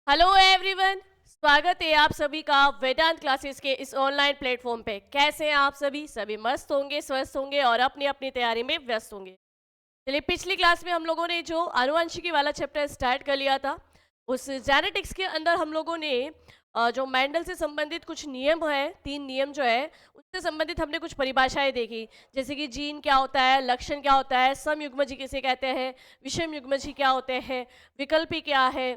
Hello everyone, स्वागत है आप सभी का वेदांत क्लासेस के इस ऑनलाइन प्लेटफॉर्म पे। कैसे हैं आप सभी मस्त होंगे, स्वस्थ होंगे और अपनी अपनी तैयारी में व्यस्त होंगे। चलिए, पिछली क्लास में हम लोगों ने जो आनुवंशिकी वाला चैप्टर स्टार्ट कर लिया था, उस जेनेटिक्स के अंदर हम लोगों ने जो मेंडल से संबंधित कुछ नियम है, 3 नियम जो है उससे संबंधित हमने कुछ परिभाषाएं देखी। जैसे कि जीन क्या होता है, लक्षण क्या होता है, समयुग्मजी किसे कहते हैं, विषम युग्मजी क्या होते हैं, विकल्पी क्या है,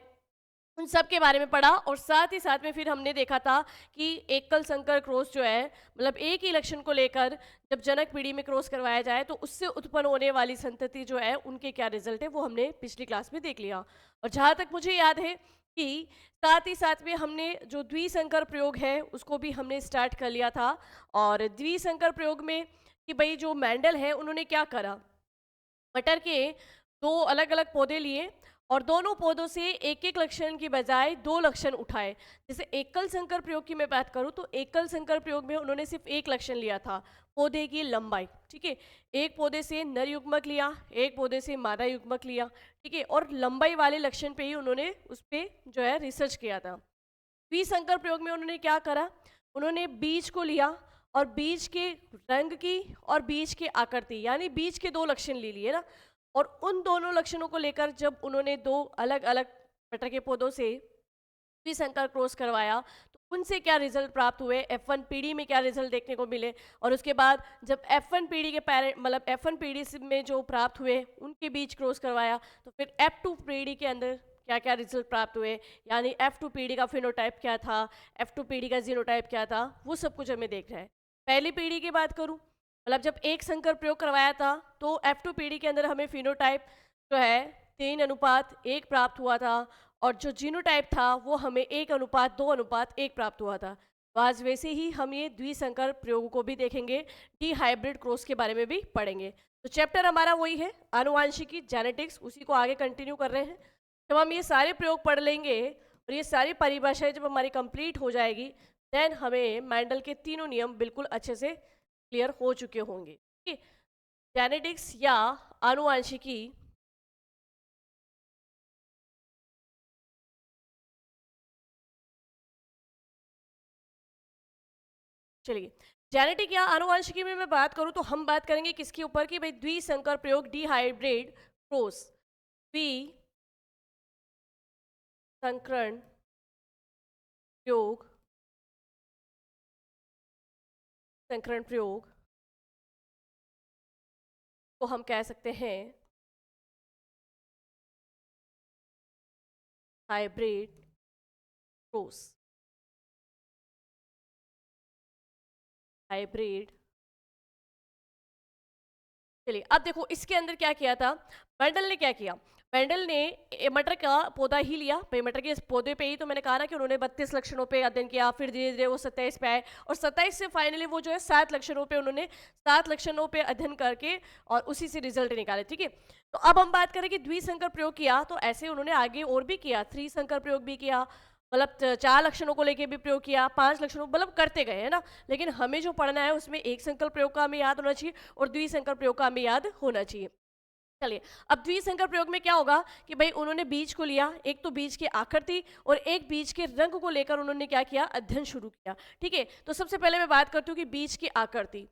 उन सब के बारे में पढ़ा। और साथ ही साथ में फिर हमने देखा था कि एकल संकर क्रॉस जो है, मतलब एक ही लक्षण को लेकर जब जनक पीढ़ी में क्रॉस करवाया जाए तो उससे उत्पन्न होने वाली संतति जो है उनके क्या रिजल्ट है वो हमने पिछली क्लास में देख लिया। और जहाँ तक मुझे याद है कि साथ ही साथ में हमने जो द्विसंकर प्रयोग है उसको भी हमने स्टार्ट कर लिया था। और द्विसंकर प्रयोग में कि भाई जो मैंडल है उन्होंने क्या करा, मटर के 2 अलग-अलग पौधे लिए और दोनों पौधों से एक-एक लक्षण की बजाय 2 लक्षण उठाए। जैसे एकल संकर प्रयोग की मैं बात करूँ तो एकल संकर प्रयोग में उन्होंने सिर्फ एक लक्षण लिया था, पौधे की लंबाई, ठीक है? एक पौधे से नर युग्मक लिया, एक पौधे से मादा युग्मक लिया, ठीक है? और लंबाई वाले लक्षण पे ही उन्होंने उस पे जो है रिसर्च किया था। द्विसंकर प्रयोग में उन्होंने क्या करा, उन्होंने बीज को लिया और बीज के रंग की और बीज की आकृति यानी बीज के 2 लक्षण ले लिए ना। और उन दोनों लक्षणों को लेकर जब उन्होंने 2 अलग अलग मटर के पौधों से द्विसंकर क्रॉस करवाया तो उनसे क्या रिजल्ट प्राप्त हुए, F1 पीढ़ी में क्या रिजल्ट देखने को मिले। और उसके बाद जब F1 पीढ़ी के पेरेंट मतलब F1 पीढ़ी में जो प्राप्त हुए उनके बीच क्रॉस करवाया तो फिर F2 पीढ़ी के अंदर क्या क्या रिजल्ट प्राप्त हुए, यानी F2 पीढ़ी का फिनोटाइप क्या था, F2 पीढ़ी का जीनोटाइप क्या था, वो सब कुछ हमें देख रहा है। पहली पीढ़ी की बात करूं, मतलब जब एक संकर प्रयोग करवाया था तो F2 पीढ़ी के अंदर हमें फिनोटाइप जो है 3:1 प्राप्त हुआ था। और जो जीनोटाइप था वो हमें 1:2:1 प्राप्त हुआ था। तो आज वैसे ही हम ये द्विसंकर प्रयोग को भी देखेंगे, डी हाइब्रिड क्रॉस के बारे में भी पढ़ेंगे। तो चैप्टर हमारा वही है, आनुवांशिकी जेनेटिक्स, उसी को आगे कंटिन्यू कर रहे हैं। जब हम ये सारे प्रयोग पढ़ लेंगे और ये सारी परिभाषाएं जब हमारी कंप्लीट हो जाएगी, देन हमें मैंडल के तीनों नियम बिल्कुल अच्छे से क्लियर हो चुके होंगे। ठीक है? जेनेटिक्स या आनुवांशिकी, चलिए, जेनेटिक या आनुवंशिकी में मैं बात करूं तो हम बात करेंगे किसके ऊपर कि भाई द्विसंकर प्रयोग, डी हाइब्रिड क्रॉस, द्वि संकरण प्रयोग, संकरण प्रयोग को हम कह सकते हैं हाइब्रिड क्रॉस, हाइब्रिड। चलिए, अब देखो इसके अंदर क्या किया था, मेंडल ने क्या किया, मेंडल ने मटर का पौधा ही लिया। भाई मटर के इस पौधे पे ही तो मैंने कहा ना कि उन्होंने 32 लक्षणों पे अध्ययन किया, फिर धीरे धीरे वो 27 पे आए और 27 से फाइनली वो जो है 7 लक्षणों पे उन्होंने 7 लक्षणों पे अध्ययन करके और उसी से रिजल्ट निकाले। ठीक है, तो अब हम बात करें कि द्विसंकर प्रयोग किया तो ऐसे उन्होंने आगे और भी किया, त्रिसंकर प्रयोग भी किया, मतलब 4 लक्षणों को लेके भी प्रयोग किया, 5 लक्षणों मतलब करते गए, है ना। लेकिन हमें जो पढ़ना है उसमें एक संकल्प प्रयोग का हमें याद होना चाहिए और द्विसंकर प्रयोग का हमें याद होना चाहिए। चलिए, अब द्विसंकर प्रयोग में क्या होगा कि भाई उन्होंने बीज को लिया, एक तो बीज की आकृति और एक बीज के रंग को लेकर उन्होंने क्या किया, अध्ययन शुरू किया। ठीक है, तो सबसे पहले मैं बात करती हूँ कि बीज की आकृति।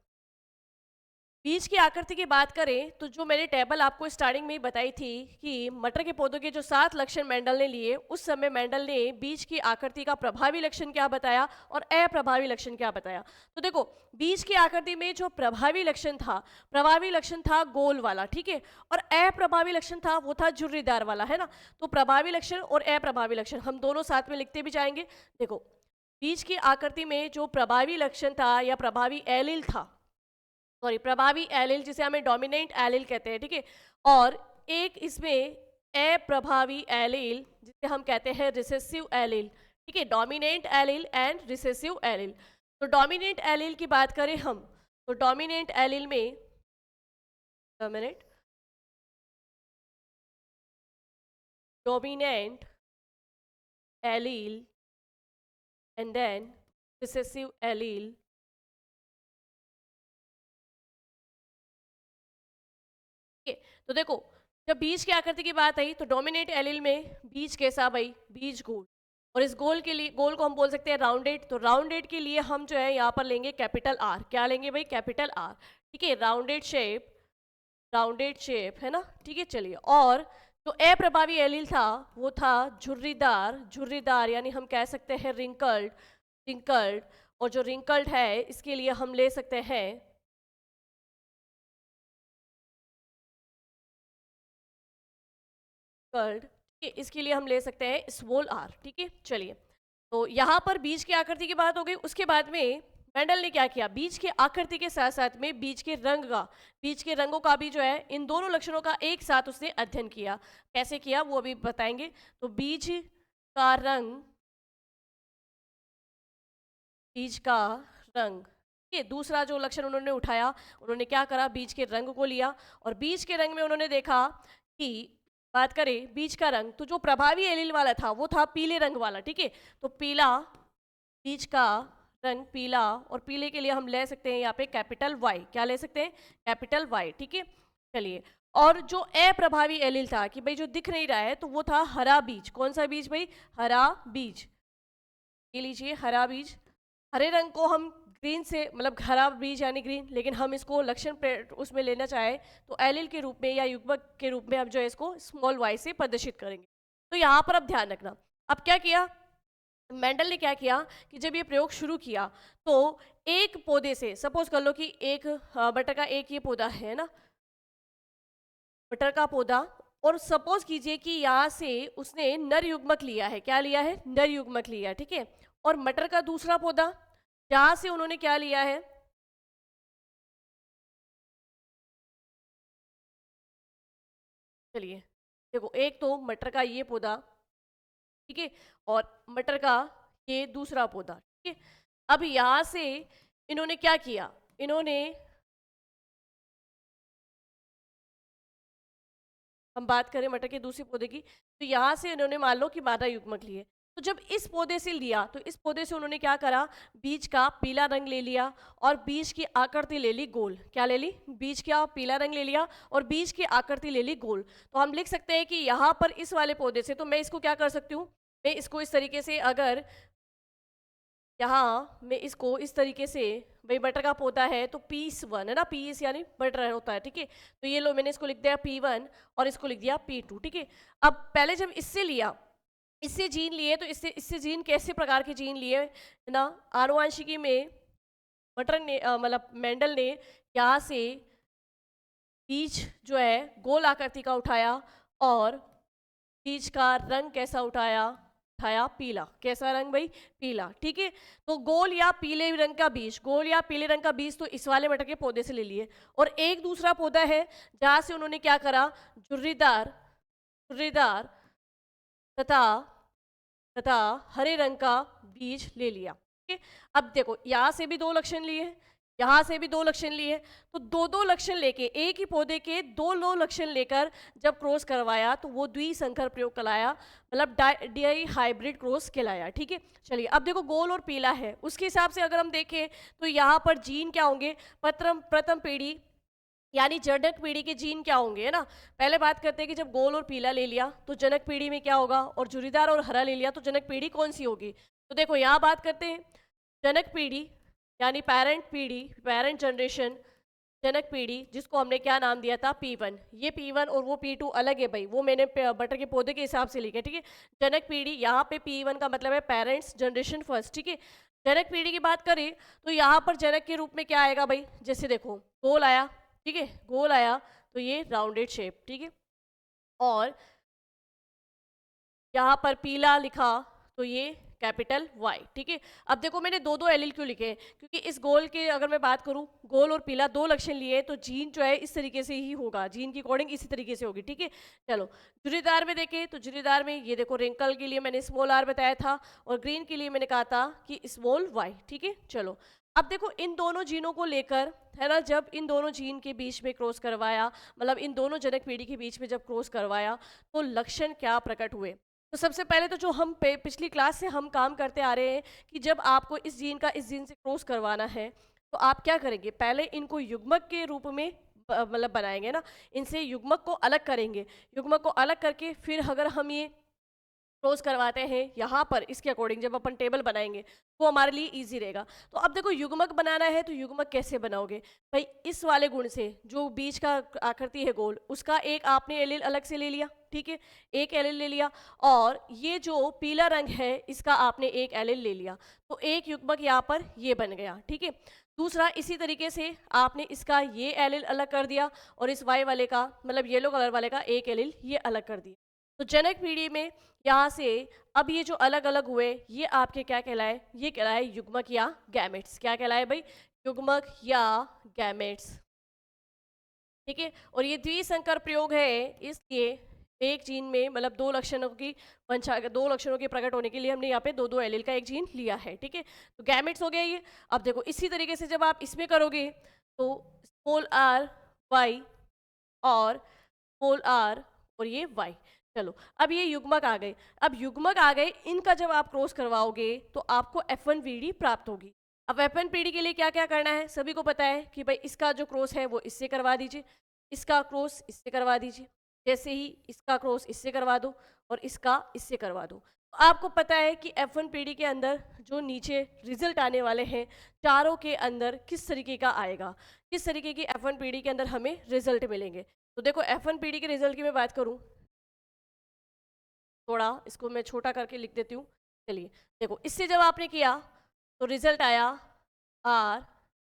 बीज की आकृति की बात करें तो जो मैंने टेबल आपको स्टार्टिंग में ही बताई थी कि मटर के पौधों के जो 7 लक्षण मेंडल ने लिए, उस समय मेंडल ने बीज की आकृति का प्रभावी लक्षण क्या बताया और अप्रभावी लक्षण क्या बताया। तो देखो, बीज की आकृति में जो प्रभावी लक्षण था गोल वाला, ठीक है, और अप्रभावी लक्षण था वो था झुर्रीदार वाला, है ना। तो प्रभावी लक्षण और अप्रभावी लक्षण हम दोनों साथ में लिखते भी जाएंगे। देखो, बीज की आकृति में जो प्रभावी लक्षण था या प्रभावी एलील था, सॉरी प्रभावी एलील जिसे हमें डोमिनेंट एलील कहते हैं, ठीक है, और एक इसमें अप्रभावी एलील जिसे हम कहते हैं रिसेसिव एलील। ठीक है, dominant allele and recessive allele. तो डोमिनेंट एलील की बात करें हम तो डोमिनेंट एलील में dominant dominant allele and then recessive allele. ठीक है, तो देखो, जब बीज की आकृति की बात आई तो डोमिनेंट एलील में बीज कैसा भाई, बीज गोल, और इस गोल के लिए, गोल को हम बोल सकते हैं राउंडेड, तो राउंडेड के लिए हम जो है यहाँ पर लेंगे कैपिटल आर। क्या लेंगे भाई? Capital R. ठीक है, राउंडेड शेप, राउंडेड शेप है ना। ठीक है, चलिए। और जो अप्रभावी एलील था वो था झुर्रीदार, झुर्रीदार यानी हम कह सकते हैं रिंकल्ड, रिंकल्ड। और जो रिंकल्ड है इसके लिए हम ले सकते हैं कर्ड। ठीक है, इसके लिए हम ले सकते हैं स्मॉल आर। ठीक है, चलिए। तो यहाँ पर बीज की आकृति की बात हो गई। उसके बाद में मेंडल ने क्या किया? बीज की आकृति के साथ साथ में बीज के रंग का, बीज के रंगों का भी जो है इन दोनों लक्षणों का एक साथ उसने अध्ययन किया। कैसे किया वो अभी बताएंगे। तो बीज का रंग, बीज का रंग, ये दूसरा जो लक्षण उन्होंने उठाया, उन्होंने क्या करा? बीज के रंग को लिया और बीज के रंग में उन्होंने देखा कि, बात करें बीज का रंग, तो जो प्रभावी एलील वाला था वो था पीले रंग वाला। ठीक है, तो पीला, बीज का रंग पीला, और पीले के लिए हम ले सकते हैं यहाँ पे कैपिटल वाई। क्या ले सकते हैं? Capital Y. ठीक है, चलिए। और जो अप्रभावी एलील था कि भाई जो दिख नहीं रहा है, तो वो था हरा बीज। कौन सा बीज भाई? हरा बीज। ये लीजिए हरा बीज। हरे रंग को हम ग्रीन से, मतलब हरा बीज यानी ग्रीन, लेकिन हम इसको लक्षण उसमें लेना चाहे तो एलील के रूप में या युग्मक के रूप में हम जो है इसको स्मॉल वाई से प्रदर्शित करेंगे। तो यहाँ पर अब ध्यान रखना। अब क्या किया मेंडल ने? क्या किया कि जब ये प्रयोग शुरू किया तो एक पौधे से, सपोज कर लो कि एक बटर का एक ये पौधा है ना, बटर का पौधा, और सपोज कीजिए कि यहाँ से उसने नर युग्मक लिया है। क्या लिया है? नर युग्मक लिया है। ठीक है, और मटर का दूसरा पौधा जहाँ से उन्होंने क्या लिया है? चलिए देखो, एक तो मटर का ये पौधा, ठीक है, और मटर का ये दूसरा पौधा। ठीक है, अब यहाँ से इन्होंने क्या किया? इन्होंने, हम बात करें मटर के दूसरे पौधे की, तो यहाँ से इन्होंने मान लो कि मादा युग्मक लिए। तो जब इस पौधे से लिया तो इस पौधे से उन्होंने क्या करा? बीज का पीला रंग ले लिया और बीज की आकृति ले ली गोल। क्या ले ली? बीज का पीला रंग ले लिया और बीज की आकृति ले ली गोल। तो हम लिख सकते हैं कि यहाँ पर इस वाले पौधे से, तो मैं इसको क्या कर सकती हूँ? मैं इसको इस तरीके से, अगर यहाँ मैं इसको इस तरीके से, भाई बटर का पौधा है तो P1 है ना, पीस यानी बटर होता है। ठीक है, तो ये लो मैंने इसको लिख दिया P1 और इसको लिख दिया P2। ठीक है, अब पहले जब इससे लिया, इससे जीन लिए, तो इससे इससे जीन कैसे प्रकार के जीन लिए ना? आनुवांशिकी में बटर ने मतलब मेंडल ने यहाँ से बीज जो है गोल आकृति का उठाया और बीज का रंग कैसा उठाया? उठाया पीला। कैसा रंग भाई? पीला। ठीक है, तो गोल या पीले रंग का बीज, गोल या पीले रंग का बीज तो इस वाले मटर के पौधे से ले लिए। और एक दूसरा पौधा है जहां से उन्होंने क्या करा? झुर्रीदार, झुर्रीदार तथा तथा हरे रंग का बीज ले लिया। ठीक है, अब देखो यहाँ से भी दो लक्षण लिए, यहाँ से भी दो लक्षण लिए, तो दो दो लक्षण लेके, एक ही पौधे के दो दो लक्षण लेकर जब क्रॉस करवाया तो वो द्विसंकर प्रयोग कहलाया, मतलब डाई हाइब्रिड क्रॉस कहलाया। ठीक है, चलिए अब देखो गोल और पीला है, उसके हिसाब से अगर हम देखें तो यहाँ पर जीन क्या होंगे? प्रथम प्रथम पीढ़ी यानी जनक पीढ़ी के जीन क्या होंगे, है ना। पहले बात करते हैं कि जब गोल और पीला ले लिया तो जनक पीढ़ी में क्या होगा, और झुर्रीदार और हरा ले लिया तो जनक पीढ़ी कौन सी होगी? तो देखो यहाँ बात करते हैं जनक पीढ़ी यानी पेरेंट पीढ़ी, पेरेंट जनरेशन, जनक पीढ़ी, जिसको हमने क्या नाम दिया था? P1। ये P1 और वो P2 अलग है भाई, वो मैंने बटर के पौधे के हिसाब से लिखा। ठीक है, जनक पीढ़ी यहाँ पे P1 का मतलब है पेरेंट्स जनरेशन फर्स्ट। ठीक है, जनक पीढ़ी की बात करें तो यहाँ पर जनक के रूप में क्या आएगा भाई? जैसे देखो गोल आया, ठीक है, गोल आया तो ये राउंडेड शेप। ठीक है, और यहाँ पर पीला लिखा तो ये कैपिटल वाई। ठीक है, अब देखो मैंने दो दो एलील क्यों लिखे हैं? क्योंकि इस गोल के अगर मैं बात करूँ, गोल और पीला दो लक्षण लिए तो जीन जो है इस तरीके से ही होगा, जीन की कोडिंग इसी तरीके से होगी। ठीक है, चलो जुरीदार में देखें तो जुरीदार में ये देखो रिंकल के लिए मैंने स्मॉल आर बताया था और ग्रीन के लिए मैंने कहा था कि स्मॉल वाई। ठीक है, चलो अब देखो इन दोनों जीनों को लेकर, है ना, जब इन दोनों जीन के बीच में क्रॉस करवाया, मतलब इन दोनों जनक पीढ़ी के बीच में जब क्रॉस करवाया तो लक्षण क्या प्रकट हुए? तो सबसे पहले तो जो हम पिछली क्लास से हम काम करते आ रहे हैं कि जब आपको इस जीन का इस जीन से क्रॉस करवाना है तो आप क्या करेंगे? पहले इनको युग्मक के रूप में मतलब बनाएंगे ना, इनसे युग्मक को अलग करेंगे, युग्मक को अलग करके फिर अगर हम ये क्लोज करवाते हैं यहाँ पर, इसके अकॉर्डिंग जब अपन टेबल बनाएंगे वो हमारे लिए इजी रहेगा। तो अब देखो युग्मक बनाना है तो युग्मक कैसे बनाओगे भाई, इस वाले गुण से जो बीच का आकृति है गोल, उसका एक आपने एलिल अलग से ले लिया, ठीक है, एक एलिल ले लिया, और ये जो पीला रंग है इसका आपने एक एलिल ले लिया, तो एक युग्मक यहाँ पर ये बन गया, ठीक है। दूसरा इसी तरीके से आपने इसका ये एलिल अलग कर दिया और इस वाई वाले का, मतलब येलो कलर वाले का एक एलिल ये अलग कर दिया। तो जनक पीढ़ी में यहाँ से अब ये जो अलग अलग हुए ये आपके क्या कहलाए, ये कहलाए युग्मक या गैमेट्स। क्या कहलाए भाई, युग्मक या गैमेट्स, ठीक है। और ये द्विसंकर प्रयोग है, इसलिए एक जीन में मतलब दो लक्षणों की दो लक्षणों के प्रकट होने के लिए हमने यहाँ पे दो दो एलील का एक जीन लिया है, ठीक है। तो गैमेट्स हो गया ये। अब देखो इसी तरीके से जब आप इसमें करोगे तो स्मॉल आर वाई और स्मॉल आर और ये वाई। चलो अब ये युग्मक आ गए, अब युग्मक आ गए, इनका जब आप क्रॉस करवाओगे तो आपको F1 पीढ़ी प्राप्त होगी। अब F1 पीढ़ी के लिए क्या क्या करना है, सभी को पता है कि भाई इसका जो क्रॉस है वो इससे करवा दीजिए, इसका क्रॉस इससे करवा दीजिए, जैसे ही इसका क्रॉस इससे करवा दो और इसका इससे करवा दो। तो आपको पता है कि F1 पीढ़ी के अंदर जो नीचे रिजल्ट आने वाले हैं चारों के अंदर किस तरीके का आएगा, किस तरीके की F1 पीढ़ी के अंदर हमें रिजल्ट मिलेंगे। तो देखो F1 पीढ़ी के रिजल्ट की मैं बात करूं, थोड़ा इसको मैं छोटा करके लिख देती हूँ। चलिए देखो, इससे जब आपने किया तो रिजल्ट आया आर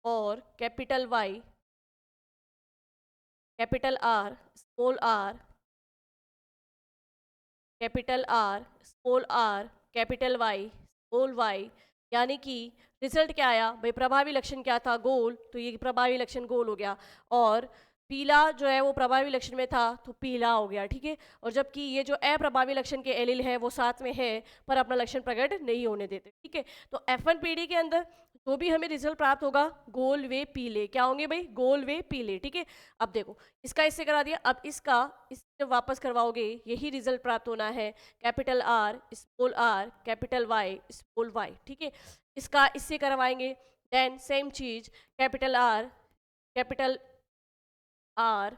और capital Y, capital R, small R, capital R, small R, capital Y, small Y, यानी कि रिजल्ट क्या आया भाई, प्रभावी लक्षण क्या था, गोल, तो ये प्रभावी लक्षण गोल हो गया, और पीला जो है वो प्रभावी लक्षण में था तो पीला हो गया, ठीक है। और जबकि ये जो अप्रभावी लक्षण के एलील है वो साथ में है पर अपना लक्षण प्रकट नहीं होने देते, ठीक है। तो F1 पीढ़ी के अंदर जो भी हमें रिजल्ट प्राप्त होगा गोल वे पीले, क्या होंगे भाई, गोल वे पीले, ठीक है। अब देखो इसका इससे करा दिया, अब इसका इससे वापस करवाओगे यही रिजल्ट प्राप्त होना है, capital R, small R, capital Y, small Y, ठीक है। इसका इससे करवाएंगे, देन सेम चीज, capital R, capital R,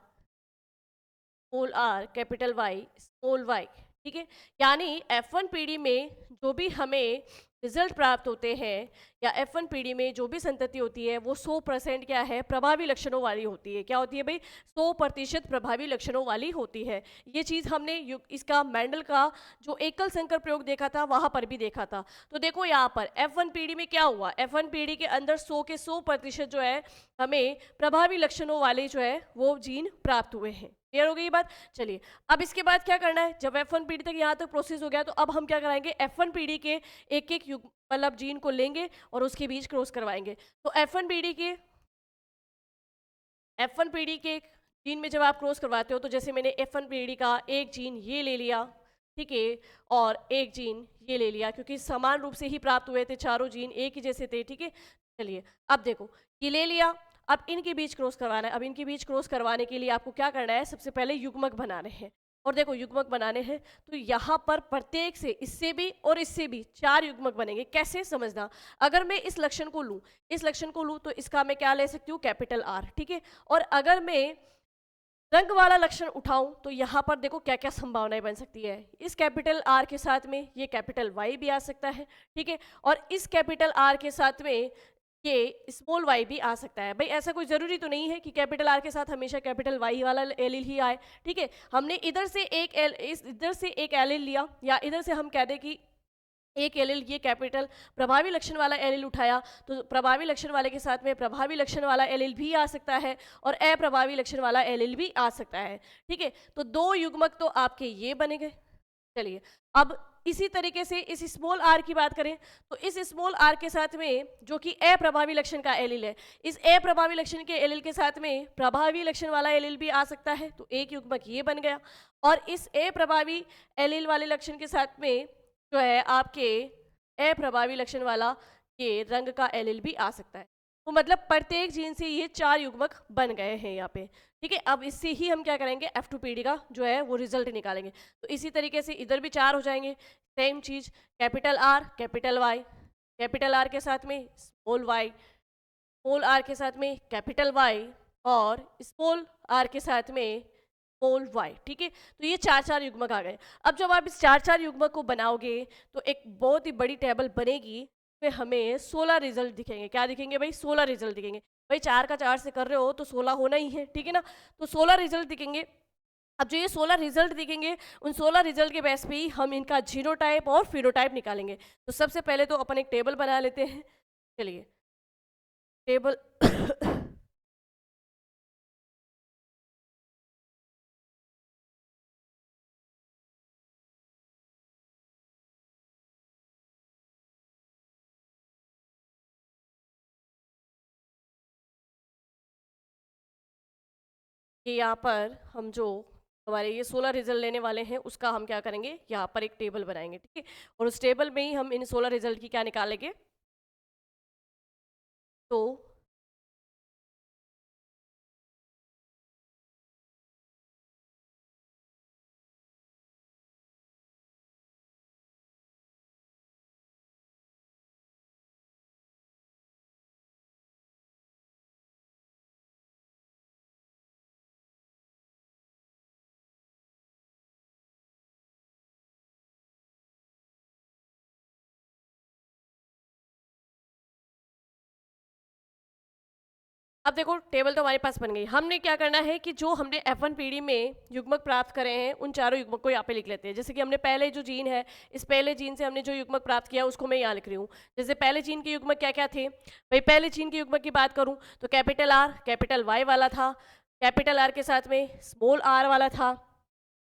small R, capital Y, small Y, ठीक है। यानी F1 पीढ़ी में जो भी हमें रिजल्ट प्राप्त होते हैं या F1 पीढ़ी में जो भी संतति होती है वो 100% क्या है, प्रभावी लक्षणों वाली होती है। क्या होती है भाई, 100% प्रभावी लक्षणों वाली होती है। ये चीज़ हमने इसका मेंडल का जो एकल संकर प्रयोग देखा था वहाँ पर भी देखा था। तो देखो यहाँ पर F1 पीढ़ी में क्या हुआ, F1 पीढ़ी के अंदर 100 के 100% जो है हमें प्रभावी लक्षणों वाले जो है वो जीन प्राप्त हुए हैं। क्लियर हो गई बात। चलिए अब इसके बाद क्या करना है, जब F1 पीढ़ी तक यहाँ तक प्रोसेस हो गया तो अब हम क्या कराएंगे, F1 पीढ़ी के एक एक युग मतलब जीन को लेंगे और उसके बीच क्रॉस करवाएंगे। तो F1 पीढ़ी के जीन में जब आप क्रॉस करवाते हो तो जैसे मैंने F1 पीढ़ी का एक जीन ये ले लिया, ठीक है, और एक जीन ये ले लिया, क्योंकि समान रूप से ही प्राप्त हुए थे, चारों जीन एक ही जैसे थे, ठीक है। चलिए अब देखो ये ले लिया, अब इनके बीच क्रॉस करवाना है। अब इनके बीच क्रॉस करवाने के लिए आपको क्या करना है, सबसे पहले युग्मक बनाने हैं। और देखो युग्मक बनाने हैं तो यहाँ पर प्रत्येक से, इससे भी और इससे भी 4 युग्मक बनेंगे। कैसे समझना, अगर मैं इस लक्षण को लूँ, इस लक्षण को लूँ तो इसका मैं क्या ले सकती हूँ, कैपिटल आर, ठीक है। और अगर मैं रंग वाला लक्षण उठाऊं तो यहाँ पर देखो क्या क्या संभावनाएं बन सकती है। इस कैपिटल आर के साथ में ये कैपिटल वाई भी आ सकता है, ठीक है। और इस कैपिटल आर के साथ में ये स्मॉल वाई भी आ सकता है। भाई ऐसा कोई ज़रूरी तो नहीं है कि कैपिटल आर के साथ हमेशा कैपिटल वाई वाला एलिल ही आए, ठीक है। हमने इधर से एक एलिल लिया या इधर से हम कह दें कि एक एलिल, ये कैपिटल प्रभावी लक्षण वाला एलिल उठाया तो प्रभावी लक्षण वाले के साथ में प्रभावी लक्षण वाला एलिल भी आ सकता है और अप्रभावी लक्षण वाला एलिल भी आ सकता है, ठीक है। तो 2 युग्मक तो आपके ये बने गए। चलिए अब इसी तरीके से इस स्मॉल आर की बात करें तो इस स्मॉल आर के साथ में जो कि अप्रभावी लक्षण का एलिल है, इस अप्रभावी लक्षण के एलिल के साथ में प्रभावी लक्षण वाला एलिल भी आ सकता है, तो एक युग्मक ये बन गया। और इस अप्रभावी एलिल वाले लक्षण के साथ में जो है आपके अप्रभावी लक्षण वाला ये रंग का एलिल भी आ सकता है। तो मतलब प्रत्येक जीन से ये 4 युग्मक बन गए हैं यहाँ पे, ठीक है। अब इससे ही हम क्या करेंगे, F2 पीढ़ी का जो है वो रिजल्ट निकालेंगे। तो इसी तरीके से इधर भी 4 हो जाएंगे, सेम चीज, capital R, capital Y, capital R के साथ में स्मॉल वाई, स्मॉल आर के साथ में कैपिटल वाई और स्मॉल आर के साथ में स्मॉल वाई, ठीक है। तो ये 4 युग्मक आ गए। अब जब आप इस 4 युग्मक को बनाओगे तो एक बहुत ही बड़ी टेबल बनेगी, पे हमें 16 रिजल्ट दिखेंगे। क्या दिखेंगे भाई? 16 रिजल्ट दिखेंगे। भाई 4 का 4 से कर रहे हो तो 16 होना ही है, ठीक है ना। तो 16 रिजल्ट दिखेंगे। अब जो ये 16 रिजल्ट दिखेंगे, उन 16 रिजल्ट के बेस पे ही हम इनका जीनोटाइप और फिनोटाइप निकालेंगे। तो सबसे पहले तो अपन एक टेबल बना लेते हैं। चलिए टेबल कि यहाँ पर हम जो हमारे ये 16 रिजल्ट लेने वाले हैं उसका हम क्या करेंगे, यहाँ पर एक टेबल बनाएंगे, ठीक है। और उस टेबल में ही हम इन 16 रिजल्ट की क्या निकालेंगे, तो अब देखो टेबल तो हमारे पास बन गई। हमने क्या करना है कि जो हमने F1 पीढ़ी में युग्मक प्राप्त करे हैं उन चारों युग्मक को यहाँ पे लिख लेते हैं। जैसे कि हमने पहले जो जीन है, इस पहले जीन से हमने जो युग्मक प्राप्त किया उसको मैं यहाँ लिख रही हूँ। जैसे पहले जीन के युग्मक क्या क्या थे भाई, पहले जीन के युग्मक की बात करूँ तो कैपिटल आर कैपिटल वाई वाला था, कैपिटल आर के साथ में स्मॉल आर वाला था,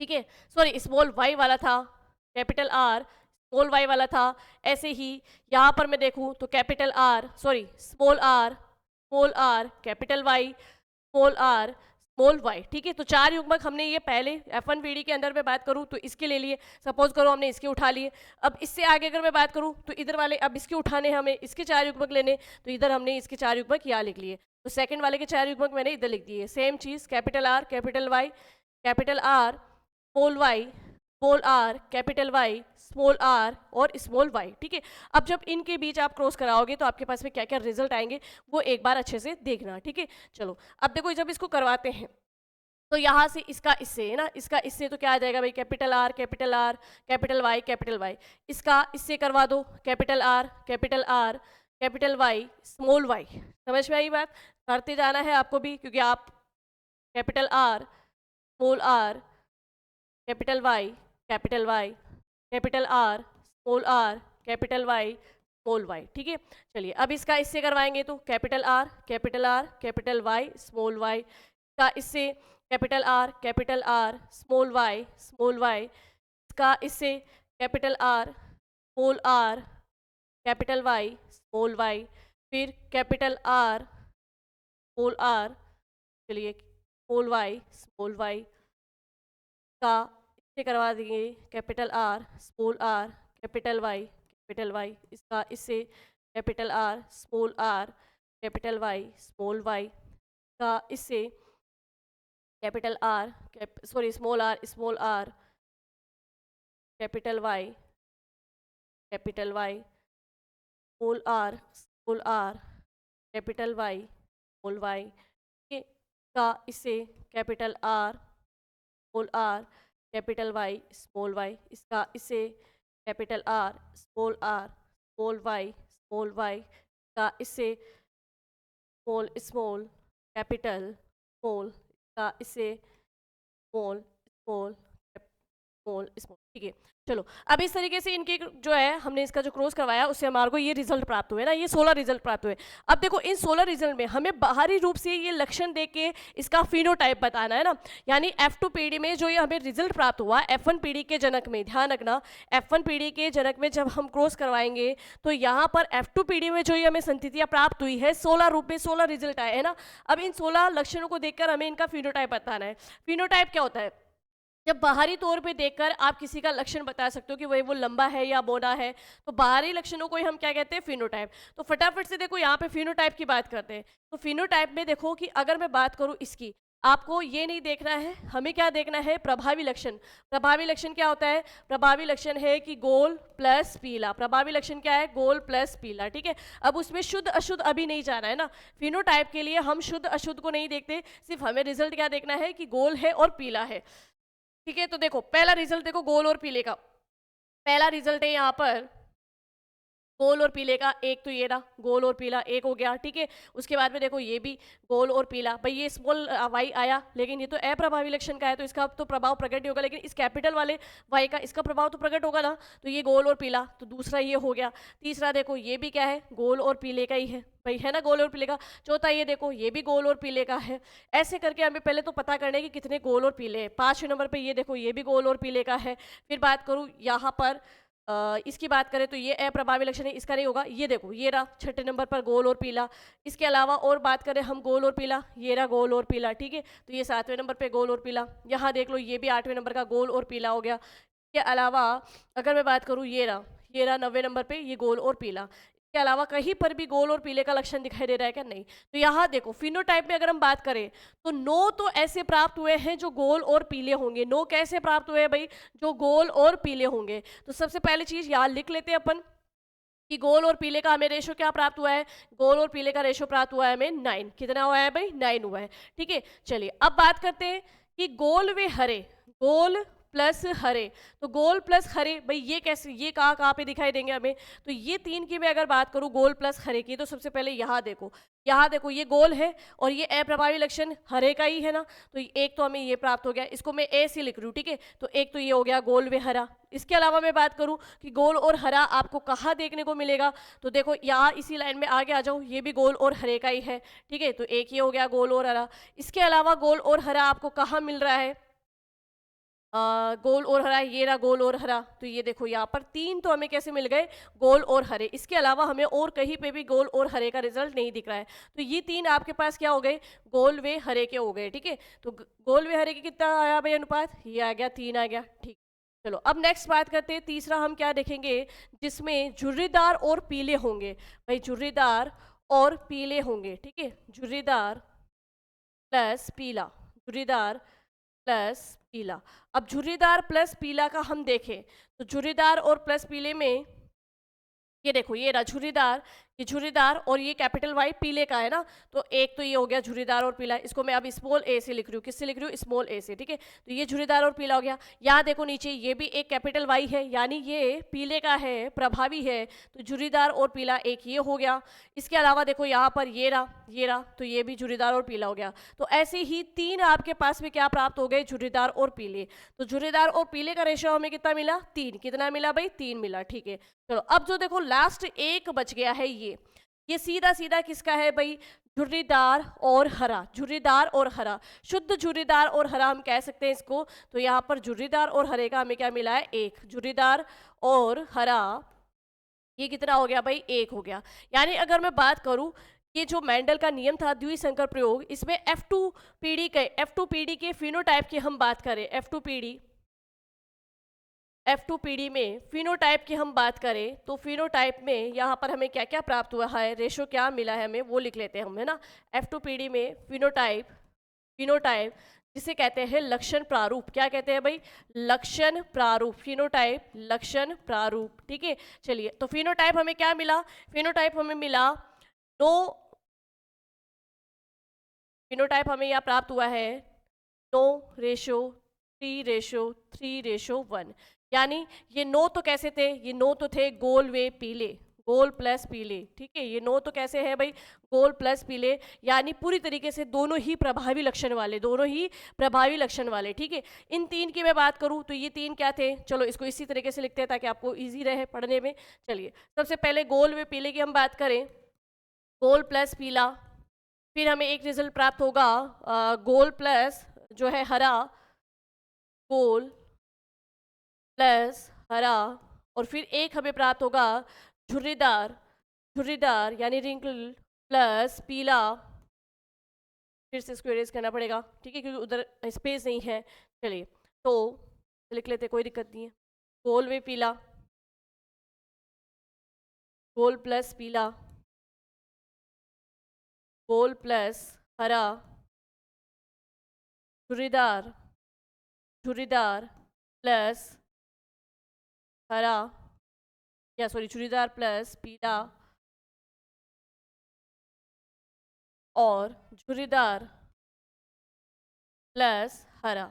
ठीक है, सॉरी स्मॉल वाई वाला था, कैपिटल आर स्मॉल वाई वाला था। ऐसे ही यहाँ पर मैं देखूँ तो capital R sorry small R capital Y small R small Y, ठीक है। तो 4 युग्मक हमने ये पहले F1 पीढ़ी के अंदर मैं बात करूँ तो इसके ले लिए। सपोज करो हमने इसके उठा लिए। अब इससे आगे अगर मैं बात करूँ तो इधर वाले अब इसके उठाने हमें इसके 4 युग्मक लेने, तो इधर हमने इसके 4 युग्मक यहाँ लिख लिए। तो सेकंड वाले के 4 युग्मक मैंने इधर लिख दिए। सेम चीज़ capital R capital Y capital R small R capital Y small R और स्मॉल वाई, ठीक है। अब जब इनके बीच आप क्रॉस कराओगे तो आपके पास में क्या क्या रिजल्ट आएंगे वो एक बार अच्छे से देखना, ठीक है। चलो अब देखो जब इसको करवाते हैं तो यहाँ से इसका इससे है ना, इसका इससे तो क्या आ जाएगा भाई, कैपिटल आर कैपिटल वाई, इसका इससे करवा दो कैपिटल वाई स्मॉल वाई। समझ में आई बात? करते जाना है आपको भी, क्योंकि आप capital R small R capital Y capital R capital Y, ठीक है। चलिए अब इसका इससे करवाएंगे तो capital R capital Y small Y, का इससे कैपिटल आर स्मॉल वाई, इसका इससे capital R capital Y small Y, फिर कैपिटल आर स्मॉल आर, चलिए स्मॉल वाई का इससे करवा देंगे capital R small R capital Y, इसका इससे capital R small R capital Y small Y, का इससे capital R small R capital Y small R capital Y small Y, का इससे capital R small R capital Y small Y, इसका इससे capital R small Y, का इससे small capital small, का इससे स्मॉल स्मॉल, ठीक है। चलो अब इस तरीके से इनके जो है हमने इसका जो क्रॉस करवाया उससे हमारे को ये रिजल्ट प्राप्त हुए ना, ये 16 रिजल्ट प्राप्त हुए। अब देखो इन 16 रिजल्ट में हमें बाहरी रूप से ये लक्षण देख के इसका फिनोटाइप बताना है ना। यानी F2 पीढ़ी में जो ये हमें रिजल्ट प्राप्त हुआ F1 पीढ़ी के जनक में, ध्यान रखना F1 पीढ़ी के जनक में जब हम क्रॉस करवाएंगे तो यहाँ पर F2 पीढ़ी में जो ये हमें संततियाँ प्राप्त हुई है 16 रूप में 16 रिजल्ट आए है ना। अब इन 16 लक्षणों को देखकर हमें इनका फिनोटाइप बताना है। फिनोटाइप क्या होता है? जब बाहरी तौर पे देखकर आप किसी का लक्षण बता सकते हो कि वही वो लंबा है या बोना है, तो बाहरी लक्षणों को ही हम क्या कहते हैं, फिनोटाइप। तो फटाफट से देखो यहाँ पे फिनोटाइप की बात करते हैं। तो फिनोटाइप में देखो कि अगर मैं बात करूँ इसकी, आपको ये नहीं देखना है, हमें क्या देखना है, प्रभावी लक्षण। प्रभावी लक्षण क्या होता है, प्रभावी लक्षण है कि गोल प्लस पीला। प्रभावी लक्षण क्या है, गोल प्लस पीला, ठीक है। अब उसमें शुद्ध अशुद्ध अभी नहीं जाना है ना, फिनोटाइप के लिए हम शुद्ध अशुद्ध को नहीं देखते, सिर्फ हमें रिजल्ट क्या देखना है कि गोल है और पीला है, ठीक है। तो देखो पहला रिजल्ट देखो गोल और पीले का, पहला रिजल्ट है यहाँ पर गोल और पीले का, एक तो ये रहा गोल और पीला, एक हो गया, ठीक है। उसके बाद में देखो ये भी गोल और पीला, भाई ये स्मॉल वाई आया, लेकिन ये तो अप्रभावी लक्षण का है तो इसका तो प्रभाव प्रकट नहीं होगा, लेकिन इस कैपिटल वाले वाई का इसका प्रभाव तो प्रकट होगा ना। तो ये गोल और पीला, तो दूसरा ये हो गया। तीसरा देखो ये भी क्या है, गोल और पीले का ही है, भाई है ना, गोल और पीले का। चौथा ये देखो ये भी गोल और पीले का है। ऐसे करके हमें पहले तो पता करना है कि कितने गोल और पीले हैं। 5वें नंबर पे ये देखो ये भी गोल और पीले का है। फिर बात करूँ यहाँ पर इसकी बात करें तो ये अप्रभावी लक्षण है, इसका नहीं होगा। ये देखो ये रहा 6ठे नंबर पर गोल और पीला। इसके अलावा और बात करें हम गोल और पीला, ये रहा गोल और पीला, ठीक है। तो ये 7वें नंबर पे गोल और पीला। यहाँ देख लो ये भी 8वें नंबर का गोल और पीला हो गया। इसके अलावा अगर मैं बात करूँ ये रहा 9वें नंबर पे ये गोल और पीला। इसके अलावा कहीं पर भी गोल और पीले का लक्षण दिखाई दे रहा है क्या, नहीं। तो यहाँ देखो फिनोटाइप में अगर हम बात करें तो 9 तो ऐसे प्राप्त हुए हैं जो गोल और पीले होंगे। 9 कैसे प्राप्त हुए हैं भाई, जो गोल और पीले होंगे। तो सबसे पहली चीज यहाँ लिख लेते हैं अपन कि गोल और पीले का हमें रेशो क्या प्राप्त हुआ है, गोल और पीले का रेशो प्राप्त हुआ है हमें 9। कितना हुआ है भाई, 9 हुआ है, ठीक है। चलिए अब बात करते हैं कि गोल व हरे, गोल प्लस हरे। तो गोल प्लस हरे भाई ये कैसे, ये कहाँ पे दिखाई देंगे हमें। तो ये 3 की मैं अगर बात करूँ गोल प्लस हरे की, तो सबसे पहले यहाँ देखो ये गोल है और ये अप्रभावी लक्षण हरे का ही है ना। तो एक तो हमें ये प्राप्त हो गया, इसको मैं ए से लिख रही हूँ, ठीक है। तो एक तो ये हो गया गोल व हरा। इसके अलावा मैं बात करूँ कि गोल और हरा आपको कहाँ देखने को मिलेगा, तो देखो यहाँ इसी लाइन में आगे आ जाओ, ये भी गोल और हरे का ही है, ठीक है। तो एक ये हो गया गोल और हरा। इसके अलावा गोल और हरा आपको कहाँ मिल रहा है, गोल और हरा, ये रहा गोल और हरा। तो ये देखो यहाँ पर 3 तो हमें कैसे मिल गए, गोल और हरे। इसके अलावा हमें और कहीं पे भी गोल और हरे का रिजल्ट नहीं दिख रहा है। तो ये 3 आपके पास क्या हो गए, गोल व हरे के हो गए, ठीक है। तो गोल व हरे के कितना आया भाई अनुपात, ये आ गया 3 आ गया, ठीक। चलो अब नेक्स्ट बात करते हैं, तीसरा हम क्या देखेंगे जिसमें झुर्रीदार और पीले होंगे। भाई झुर्रीदार और पीले होंगे, ठीक है। झुर्रीदार प्लस पीला, झुर्रीदार प्लस पीला। अब झुर्रीदार प्लस पीला का हम देखें तो झुर्रीदार और प्लस पीले में ये देखो ये रहा झुर्रीदार, ये झुर्रीदार और ये कैपिटल वाई पीले का है ना। तो एक तो ये हो गया झुर्रीदार और पीला, इसको मैं अब स्मॉल ए से लिख रही हूँ, किससे लिख रही हूँ, स्मॉल ए से, ठीक है। तो ये झुर्रीदार और पीला हो गया। यहाँ देखो नीचे ये भी एक कैपिटल वाई है, यानी ये पीले का है, प्रभावी है। तो झुर्रीदार और पीला एक ये हो गया। इसके अलावा देखो यहाँ पर ये रहा तो ये भी झुर्रीदार और पीला हो गया। तो ऐसे ही 3 आपके पास में क्या प्राप्त हो गए, झुर्रीदार और पीले। तो झुर्रीदार और पीले का रेशो हमें कितना मिला, 3। कितना मिला भाई, 3 मिला, ठीक है। चलो अब जो देखो लास्ट एक बच गया है, ये सीधा सीधा किसका है भाई, झुर्रीदार और हरा। झुर्रीदार और हरा, शुद्ध झुर्रीदार और हरा हम कह सकते हैं इसको। तो यहाँ पर झुर्रीदार और हरे का हमें क्या मिला है, 1। झुर्रीदार और हरा ये कितना हो गया भाई, 1 हो गया। यानी अगर मैं बात करूं, ये जो मेंडल का नियम था द्विसंकर प्रयोग, इसमें F2 पीढ़ी के फिनोटाइप की हम बात करें, F2 पीढ़ी में फिनोटाइप की हम बात करें तो फिनोटाइप में यहाँ पर हमें क्या क्या प्राप्त हुआ है, रेशो क्या मिला है हमें, वो लिख लेते हैं हम, है ना। F2 पीढ़ी में फिनोटाइप जिसे कहते हैं लक्षण प्रारूप, क्या कहते हैं भाई, लक्षण प्रारूप। फिनोटाइप लक्षण प्रारूप, ठीक है। चलिए तो फिनोटाइप हमें क्या मिला, फिनोटाइप हमें मिला 9, फिनोटाइप हमें यहाँ प्राप्त हुआ है 9:3:3:1। यानी ये 9 तो कैसे थे, ये 9 तो थे गोल वे पीले, गोल प्लस पीले, ठीक है। ये 9 तो कैसे है भाई, गोल प्लस पीले, यानी पूरी तरीके से दोनों ही प्रभावी लक्षण वाले, ठीक है। इन 3 की मैं बात करूं तो ये 3 क्या थे, चलो इसको इसी तरीके से लिखते हैं ताकि आपको इजी रहे पढ़ने में। चलिए सबसे पहले गोल व पीले की हम बात करें, गोल प्लस पीला, फिर हमें एक रिजल्ट प्राप्त होगा गोल प्लस जो है हरा, गोल प्लस हरा, और फिर एक हमें प्राप्त होगा झुर्रीदार यानी रिंकल प्लस पीला। फिर से इसको इरेज करना पड़ेगा, ठीक है, क्योंकि उधर स्पेस नहीं है। चलिए तो लिख लेते, कोई दिक्कत नहीं है। गोल व पीला, गोल प्लस पीला, गोल प्लस हरा, झुर्रीदार, झुर्रीदार प्लस हरा, या सॉरी झुर्रीदार प्लस पीला और झुर्रीदार प्लस हरा।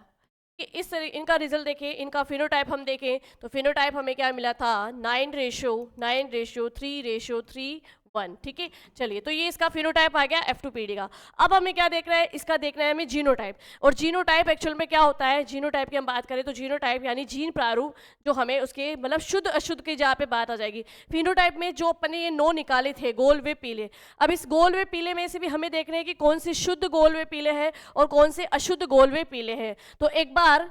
कि इस तरह इनका रिजल्ट देखें, इनका फिनोटाइप हम देखें तो फिनोटाइप हमें क्या मिला था 9:3:3:1। ठीक है, चलिए तो ये इसका फिनोटाइप आ गया F2PD का। अब हमें क्या देखना है, इसका देखना है हमें जीनोटाइप। और जीनोटाइप एक्चुअल में क्या होता है, जीनोटाइप की हम बात करें तो जीनोटाइप यानी जीन प्रारूप, जो हमें उसके मतलब शुद्ध अशुद्ध की जहाँ पे बात आ जाएगी। फिनोटाइप में जो अपने ये 9 निकाले थे गोल वे पीले, अब इस गोल वे पीले में से भी हमें देखना है कि कौन से शुद्ध गोल वे पीले हैं और कौन से अशुद्ध गोल वे पीले हैं। तो एक बार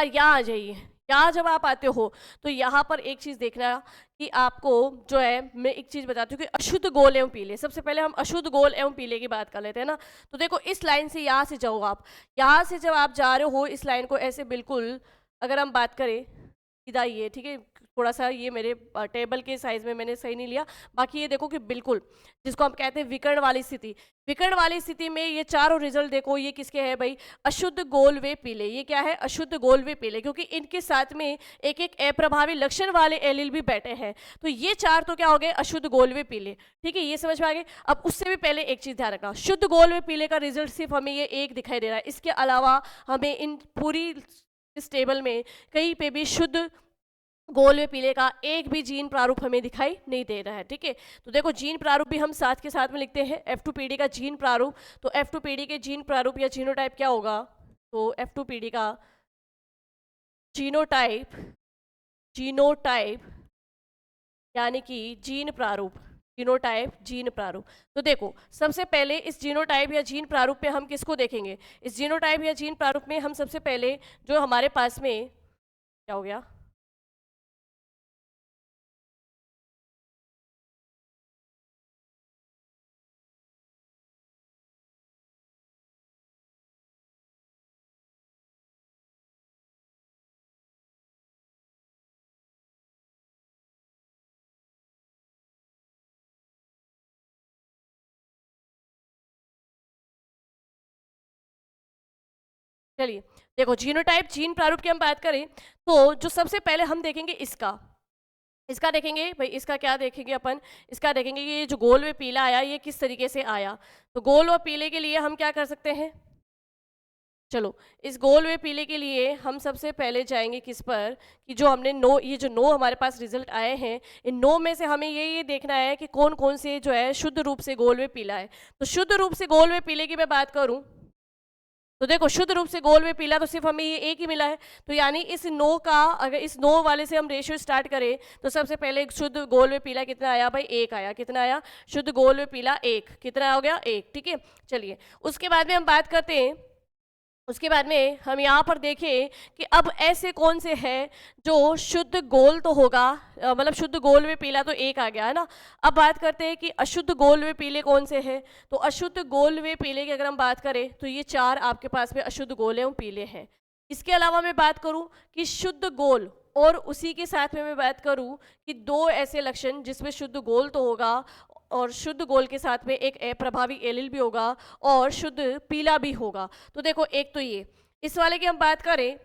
यहाँ आ जाइए। यहाँ जब आप आते हो तो यहाँ पर एक चीज़ देखना कि आपको जो है, मैं एक चीज़ बताती हूँ कि अशुद्ध गोल एवं पीले। सबसे पहले हम अशुद्ध गोल एवं पीले की बात कर लेते हैं ना। तो देखो इस लाइन से यहाँ से जाओ आप, यहाँ से जब आप जा रहे हो इस लाइन को ऐसे बिल्कुल, अगर हम बात करें सीधा ये, ठीक है, थोड़ा सा ये मेरे टेबल के साइज में मैंने सही नहीं लिया, बाकी ये देखो कि बिल्कुल जिसको हम कहते हैं विकर्ण वाली स्थिति, विकर्ण वाली स्थिति में ये चारों रिजल्ट देखो, ये किसके हैं भाई, अशुद्ध गोल वे पीले। ये क्या है, अशुद्ध गोल वे पीले, क्योंकि इनके साथ में एक एक अप्रभावी लक्षण वाले एलील भी बैठे हैं। तो ये चार तो क्या हो गए, अशुद्ध गोल वे पीले। ठीक है, ये समझ में आ गए। अब उससे भी पहले एक चीज ध्यान रखना, शुद्ध गोल वे पीले का रिजल्ट सिर्फ हमें ये एक दिखाई दे रहा है, इसके अलावा हमें इन पूरी इस टेबल में कहीं पे भी शुद्ध गोल वे पीले का एक भी जीन प्रारूप हमें दिखाई नहीं दे रहा है। ठीक है, तो देखो जीन प्रारूप भी हम साथ के साथ में लिखते हैं, F2PD का जीन प्रारूप। तो F2PD के जीन प्रारूप या जीनोटाइप क्या होगा, तो F2PD का जीनोटाइप, जीनोटाइप यानी कि जीन प्रारूप, जीनोटाइप जीन प्रारूप। तो देखो सबसे पहले इस जीनोटाइप या जीन प्रारूप में हम किसको देखेंगे, इस जीनोटाइप या जीन प्रारूप में हम सबसे पहले जो हमारे पास में क्या हो गया, चलिए देखो जीनोटाइप जीन प्रारूप की हम बात करें तो जो सबसे पहले हम देखेंगे इसका देखेंगे भाई, इसका क्या देखेंगे अपन, इसका देखेंगे कि ये जो गोल व पीला आया ये किस तरीके से आया। तो गोल व पीले के लिए हम क्या कर सकते हैं, चलो इस गोल व पीले के लिए हम सबसे पहले जाएंगे किस पर, कि जो हमने ये जो 9 हमारे पास रिजल्ट आए हैं, इन 9 में से हमें ये देखना है कि कौन कौन से जो है शुद्ध रूप से गोल व पीला है। तो शुद्ध रूप से गोल व पीले की मैं बात करूं तो देखो शुद्ध रूप से गोल में पीला तो सिर्फ हमें ये एक ही मिला है। तो यानी इस 9 का, अगर इस 9 वाले से हम रेशियो स्टार्ट करें तो सबसे पहले शुद्ध गोल में पीला कितना आया भाई, 1 आया। कितना आया, शुद्ध गोल में पीला 1, कितना हो गया 1। ठीक है, चलिए उसके बाद में हम बात करते हैं, उसके बाद में हम यहाँ पर देखें कि अब ऐसे कौन से हैं जो शुद्ध गोल तो होगा, मतलब शुद्ध गोल में पीला तो 1 आ गया है ना। अब बात करते हैं कि अशुद्ध गोल में पीले कौन से हैं। तो अशुद्ध गोल में पीले की अगर हम बात करें तो ये 4 आपके पास में अशुद्ध गोल एवं पीले हैं। इसके अलावा मैं बात करूं कि शुद्ध गोल, और उसी के साथ में मैं बात करूं कि 2 ऐसे लक्षण जिसमें शुद्ध गोल तो होगा और शुद्ध गोल के साथ में एक अप्रभावी एलील भी होगा और शुद्ध पीला भी होगा। तो देखो एक तो ये, इस वाले की हम बात करें,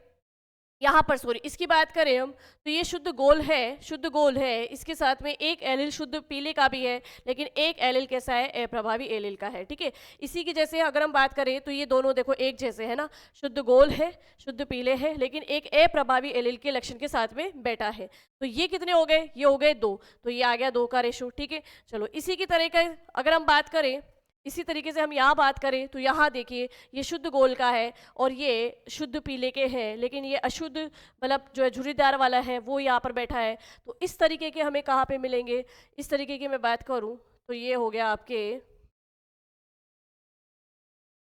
यहाँ पर सॉरी इसकी बात करें हम तो ये शुद्ध गोल है, शुद्ध गोल है, इसके साथ में एक एलील शुद्ध पीले का भी है, लेकिन एक एलील कैसा है, अप्रभावी एलील का है। ठीक है, इसी की जैसे अगर हम बात करें तो ये दोनों देखो एक जैसे है ना, शुद्ध गोल है, शुद्ध पीले है, लेकिन एक अप्रभावी एलील के लक्षण के साथ में बैठा है। तो ये कितने हो गए, ये हो गए 2, तो ये आ गया 2 का रेशो। ठीक है, चलो इसी की तरह का अगर हम बात करें, इसी तरीके से हम यहाँ बात करें तो यहाँ देखिए ये शुद्ध गोल का है और ये शुद्ध पीले के हैं, लेकिन ये अशुद्ध मतलब जो है झुर्रीदार वाला है वो यहाँ पर बैठा है। तो इस तरीके के हमें कहाँ पे मिलेंगे, इस तरीके की मैं बात करूँ तो ये हो गया आपके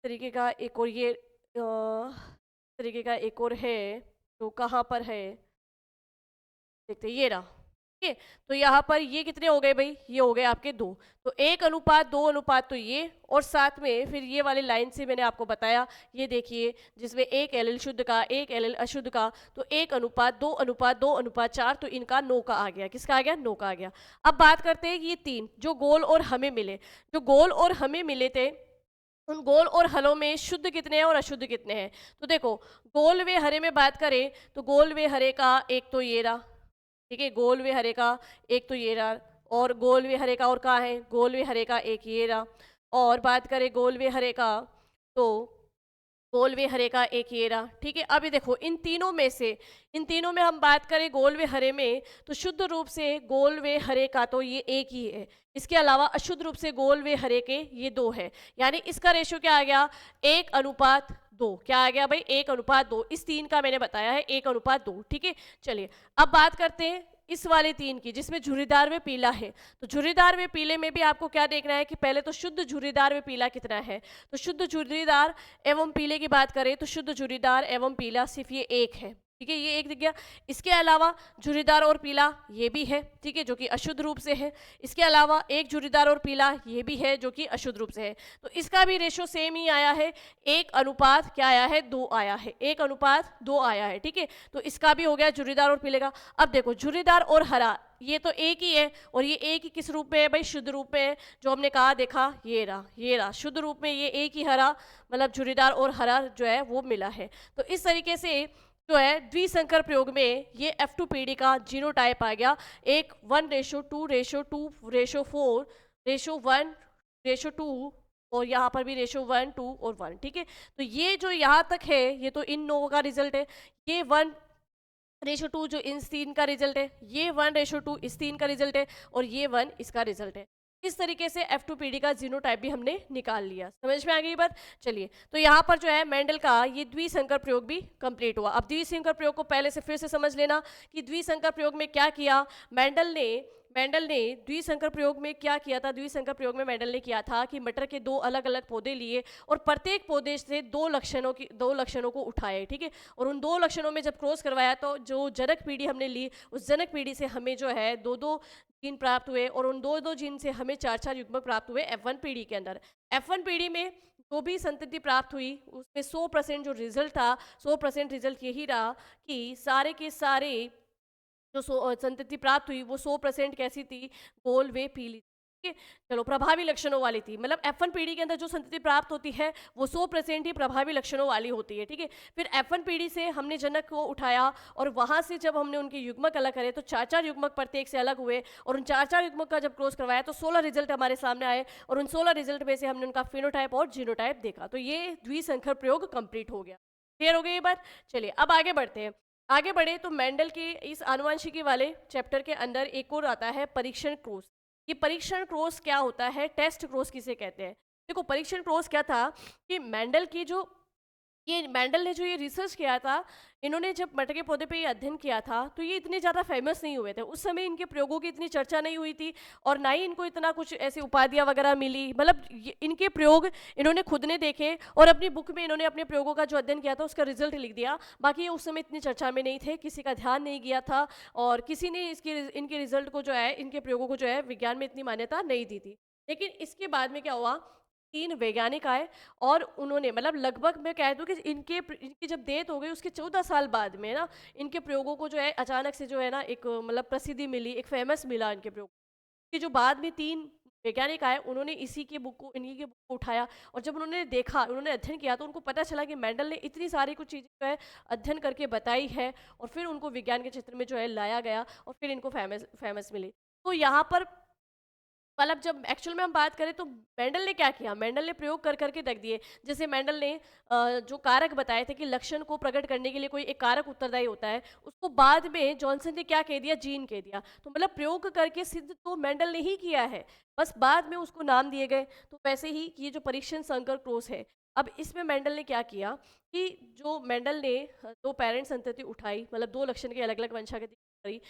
तरीके का एक और, ये तरीके का एक और है तो कहाँ पर है, देखते ये रहा। ठीक है, तो यहाँ पर ये कितने हो गए भाई, ये हो गए आपके 2। तो 1:2 अनुपात तो ये, और साथ में फिर ये वाली लाइन से मैंने आपको बताया, ये देखिए जिसमें एक एलील शुद्ध का एक एलील अशुद्ध का, तो 1:2:2:4, तो इनका 9 का आ गया। किसका आ गया, 9 का आ गया। अब बात करते हैं ये 3 जो गोल और हमें मिले, जो गोल और हमें मिले थे उन गोल और हलों में शुद्ध कितने हैं और अशुद्ध कितने हैं। तो देखो, गोल व हरे में बात करें तो गोल व हरे का एक तो ये रहा, ठीक है, गोल व हरे का एक तो ये रहा, और गोल व हरे का और कहाँ है, गोल व हरे का एक ये रहा, और बात करें गोल व हरे का तो गोल व हरे का एक ये रहा, ठीक है। अभी देखो इन तीनों में से, इन तीनों में हम बात करें गोल व हरे में, तो शुद्ध रूप से गोल व हरे का तो ये एक ही है, इसके अलावा अशुद्ध रूप से गोल व हरे के ये दो है, यानी इसका रेशियो क्या आ गया, 1:2। क्या आ गया भाई, 1:2। इस तीन का मैंने बताया है 1:2, ठीक है। चलिए अब बात करते हैं इस वाले तीन की, जिसमें झुर्रीदार व पीला है। तो झुर्रीदार व पीले में भी आपको क्या देखना है कि पहले तो शुद्ध झुर्रीदार व पीला कितना है। तो शुद्ध झुर्रीदार एवं पीले की बात करें तो शुद्ध झुर्रीदार एवं पीला सिर्फ ये एक है, ठीक है, ये एक दिख गया। इसके अलावा झुर्रीदार और पीला ये भी है, ठीक है, जो कि अशुद्ध रूप से है। इसके अलावा एक झुर्रीदार और पीला ये भी है जो कि अशुद्ध रूप से है। तो इसका भी रेशो सेम ही आया है, 1:2 क्या आया है, 2 आया है, 1:2 आया है, ठीक है। तो इसका भी हो गया झुर्रीदार और पीले का। अब देखो झुर्रीदार और हरा ये तो एक ही है, और ये एक ही किस रूप में है भाई, शुद्ध रूप में है। जो हमने कहा देखा ये रहा, ये रहा शुद्ध रूप में, ये एक ही हरा, मतलब झुर्रीदार और हरा जो है वो मिला है। तो इस तरीके से जो है द्विसंकर प्रयोग में ये F2PD का जीनोटाइप आ गया, एक 1:2:2:4:1:2 और यहाँ पर भी रेशो 1, 2 और 1, ठीक है। तो ये जो यहाँ तक है ये तो इन 9 का रिजल्ट है, ये 1:2 जो इन 3 का रिजल्ट है, ये 1:2 इस 3 का रिजल्ट है, और ये 1 इसका रिजल्ट है। इस तरीके से F2PD का जीनोटाइप भी हमने निकाल लिया। समझ में आ गई बात। चलिए तो यहाँ पर जो है मेंडल का ये द्विसंकर प्रयोग भी कंप्लीट हुआ। अब द्विसंकर प्रयोग को पहले से फिर से समझ लेना कि द्विसंकर प्रयोग में क्या किया मेंडल ने द्विसंकर प्रयोग में क्या किया था। द्विसंकर प्रयोग में मेंडल ने किया था कि मटर के 2 अलग अलग पौधे लिए और प्रत्येक पौधे से 2 लक्षणों को उठाए, ठीक है, और उन 2 लक्षणों में जब क्रॉस करवाया तो जो जनक पीढ़ी हमने ली, उस जनक पीढ़ी से हमें जो है 2-2 जीन प्राप्त हुए, और उन 2-2 जीन से हमें 4-4 युग्मक प्राप्त हुए F1 पीढ़ी के अंदर। F1 पीढ़ी में जो भी संतति प्राप्त हुई उसमें 100% जो रिजल्ट था, 100% रिजल्ट यही रहा कि सारे के सारे जो संतति प्राप्त हुई वो 100% कैसी थी, गोल वे पीली, ठीक है। चलो प्रभावी लक्षणों वाली थी, मतलब F1 पीढ़ी के अंदर जो संतति प्राप्त होती है वो 100% ही प्रभावी लक्षणों वाली होती है, ठीक है। फिर F1 पीढ़ी से हमने जनक को उठाया और वहां से जब हमने उनके युग्मक अलग करे तो 4-4 युग्मक प्रत्येक से अलग हुए, और उन 4-4 युग्मक का जब क्रॉस करवाया तो 16 रिजल्ट हमारे सामने आए, और उन 16 रिजल्ट में से हमने उनका फिनोटाइप और जीनोटाइप देखा। तो ये द्विसंकर प्रयोग कंप्लीट हो गया। क्लियर हो गई ये बात। चलिए अब आगे बढ़ते हैं। आगे बढ़े तो मेंडल के इस आनुवंशिकी वाले चैप्टर के अंदर एक और आता है परीक्षण क्रॉस। ये परीक्षण क्रॉस क्या होता है, टेस्ट क्रॉस किसे कहते हैं। देखो परीक्षण क्रॉस क्या था कि मेंडल ने जो ये रिसर्च किया था, इन्होंने जब मटर के पौधे पे ये अध्ययन किया था तो ये इतने ज़्यादा फेमस नहीं हुए थे उस समय, इनके प्रयोगों की इतनी चर्चा नहीं हुई थी, और ना ही इनको इतना कुछ ऐसी उपाधियाँ वगैरह मिली। मतलब इनके प्रयोग इन्होंने खुद ने देखे और अपनी बुक में इन्होंने अपने प्रयोगों का जो अध्ययन किया था उसका रिजल्ट लिख दिया। बाकी ये उस समय इतनी चर्चा में नहीं थे, किसी का ध्यान नहीं गया था, और किसी ने इनके रिजल्ट को जो है, इनके प्रयोगों को जो है विज्ञान में इतनी मान्यता नहीं दी थी। लेकिन इसके बाद में क्या हुआ, 3 वैज्ञानिक आए और उन्होंने, मतलब लगभग मैं कह दूं कि इनकी जब डेथ हो गई उसके 14 साल बाद में ना इनके प्रयोगों को जो है अचानक से जो है ना एक मतलब प्रसिद्धि मिली, एक फेमस मिला इनके प्रयोग कि जो बाद में 3 वैज्ञानिक आए उन्होंने इन्हीं की बुक को उठाया, और जब उन्होंने देखा, उन्होंने अध्ययन किया तो उनको पता चला कि मेंडल ने इतनी सारी कुछ चीज़ें जो है अध्ययन करके बताई है, और फिर उनको विज्ञान के क्षेत्र में जो है लाया गया, और फिर इनको फेमस मिली। तो यहाँ पर मतलब जब एक्चुअल में हम बात करें तो मेंडल ने क्या किया, मेंडल ने प्रयोग कर करके रख दिए। जैसे मेंडल ने जो कारक बताए थे कि लक्षण को प्रकट करने के लिए कोई एक कारक उत्तरदायी होता है, उसको बाद में जॉनसन ने क्या कह दिया, जीन कह दिया। तो मतलब प्रयोग करके सिद्ध तो मेंडल ने ही किया है, बस बाद में उसको नाम दिए गए। तो वैसे ही ये जो परीक्षण संकर क्रॉस है, अब इसमें मेंडल ने क्या किया कि जो मेंडल ने 2 पेरेंट संतति उठाई, मतलब 2 लक्षण की अलग अलग वंशागति करी,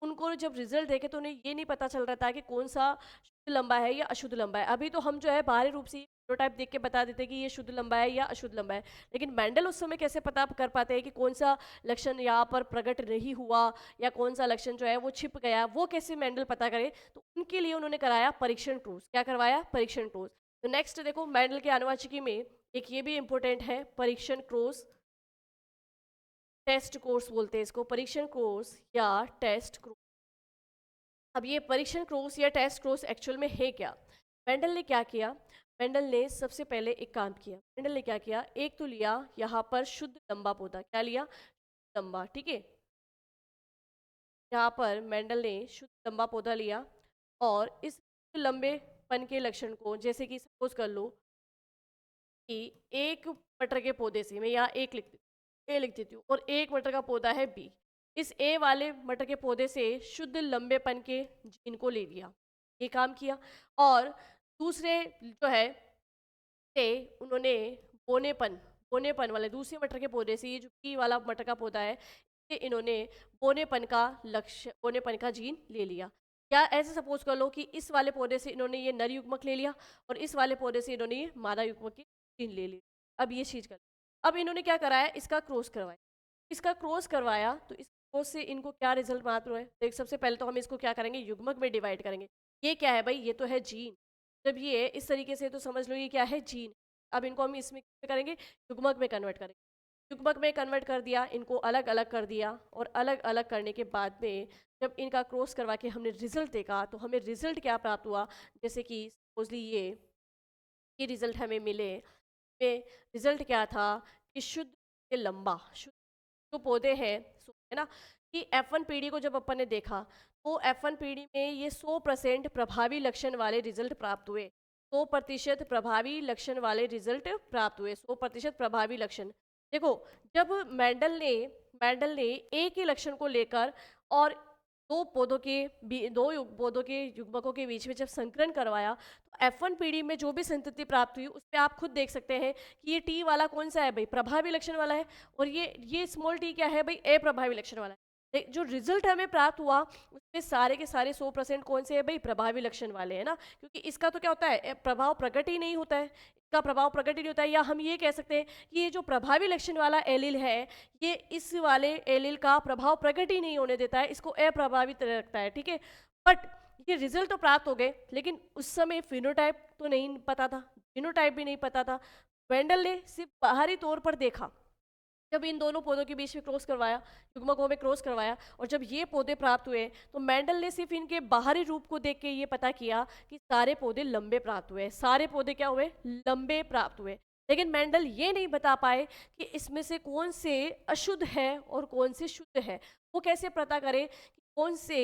उनको जब रिजल्ट देखे तो उन्हें ये नहीं पता चल रहा था कि कौन सा शुद्ध लंबा है या अशुद्ध लंबा है। अभी तो हम जो है बाहरी रूप से फिनोटाइप देख के बता देते हैं कि ये शुद्ध लंबा है या अशुद्ध लंबा है, लेकिन मेंडल उस समय कैसे पता कर पाते हैं कि कौन सा लक्षण यहाँ पर प्रकट नहीं हुआ या कौन सा लक्षण जो है वो छिप गया, वो कैसे मेंडल पता करे। तो उनके लिए उन्होंने कराया परीक्षण क्रॉस। क्या करवाया, परीक्षण क्रॉस। तो नेक्स्ट देखो मेंडल के आनुवंशिकी में एक ये भी इंपॉर्टेंट है, परीक्षण क्रॉस, टेस्ट कोर्स बोलते हैं इसको, परीक्षण कोर्स या टेस्ट कोर्स। अब ये परीक्षण क्रॉस या टेस्ट क्रॉस एक्चुअल में है क्या। मेंडल ने क्या किया, मेंडल ने सबसे पहले एक काम किया। मेंडल ने क्या किया, एक तो लिया यहाँ पर शुद्ध लंबा पौधा। क्या लिया? लंबा, ठीक है। यहाँ पर मेंडल ने शुद्ध लंबा पौधा लिया और इस लंबेपन के लक्षण को, जैसे कि सपोज कर लो कि एक मटर के पौधे से, मैं यहाँ ए लिख देती हूँ, और एक मटर का पौधा है बी। इस ए वाले मटर के पौधे से शुद्ध लंबेपन के जीन को ले लिया, ये काम किया। और दूसरे जो है से उन्होंने बोनेपन बोनेपन वाले दूसरे मटर के पौधे से, ये जो बी वाला मटर का पौधा है, इससे इन्होंने बोनेपन का जीन ले लिया। या ऐसे सपोज कर लो कि इस वाले पौधे से इन्होंने ये नर युग्मक ले लिया और इस वाले पौधे से इन्होंने ये मादा युग्मक की जीन ले ली। अब ये चीज कर, अब इन्होंने क्या कराया, इसका क्रॉस करवाया। इसका क्रॉस करवाया तो इस क्रॉस से इनको क्या रिजल्ट प्राप्त हुआ है, देख सबसे पहले तो हम इसको क्या करेंगे, युग्मक में डिवाइड करेंगे। ये क्या है भाई, ये तो है जीन। जब ये इस तरीके से, तो समझ लो ये क्या है, जीन। अब इनको हम इसमें क्या करेंगे, युग्मक में कन्वर्ट करेंगे। युग्मक में कन्वर्ट कर दिया, इनको अलग अलग कर दिया, और अलग अलग करने के बाद में जब इनका क्रॉस करवा के हमने रिजल्ट देखा तो हमें रिजल्ट क्या प्राप्त हुआ, जैसे कि सपोजली ये रिजल्ट हमें मिले। में रिजल्ट क्या था कि शुद्ध से लंबा, शुद्ध जो पौधे हैं, है ना, कि F1 पीढ़ी को जब अपन ने देखा तो F1 पीढ़ी में ये 100% प्रभावी लक्षण वाले रिजल्ट प्राप्त हुए। 100% प्रभावी लक्षण वाले रिजल्ट प्राप्त हुए, 100% प्रभावी लक्षण। देखो, जब मेंडल ने एक ही लक्षण को लेकर और पौधों के युग्मकों के बीच में जब संकरण करवाया तो F1 पीढ़ी में जो भी संतति प्राप्त हुई उसमें आप खुद देख सकते हैं कि ये टी वाला कौन सा है भाई, प्रभावी लक्षण वाला है, और ये स्मॉल टी क्या है भाई, अप्रभावी लक्षण वाला है। जो रिजल्ट हमें प्राप्त हुआ उसमें सारे के सारे 100% कौन से है भाई, प्रभावी लक्षण वाले है ना, क्योंकि इसका तो क्या होता है, प्रभाव प्रकट ही नहीं होता है, इसका प्रभाव प्रकट ही नहीं होता है। या हम ये कह सकते हैं कि ये जो प्रभावी लक्षण वाला एलिल है, ये इस वाले एलिल का प्रभाव प्रकट ही नहीं होने देता है, इसको अप्रभावित रखता है, ठीक है। बट ये रिजल्ट तो प्राप्त हो गए, लेकिन उस समय फिनोटाइप तो नहीं पता था, जीनोटाइप भी नहीं पता था। वेंडल ने सिर्फ बाहरी तौर पर देखा, जब इन दोनों पौधों के बीच में क्रॉस करवाया, युग्मकों में क्रॉस करवाया, और जब ये पौधे प्राप्त हुए तो मेंडल ने सिर्फ इनके बाहरी रूप को देख के ये पता किया कि सारे पौधे लंबे प्राप्त हुए, सारे पौधे क्या हुए, लंबे प्राप्त हुए। लेकिन मेंडल ये नहीं बता पाए कि इसमें से कौन से अशुद्ध है और कौन से शुद्ध है। वो कैसे पता करे कि कौन से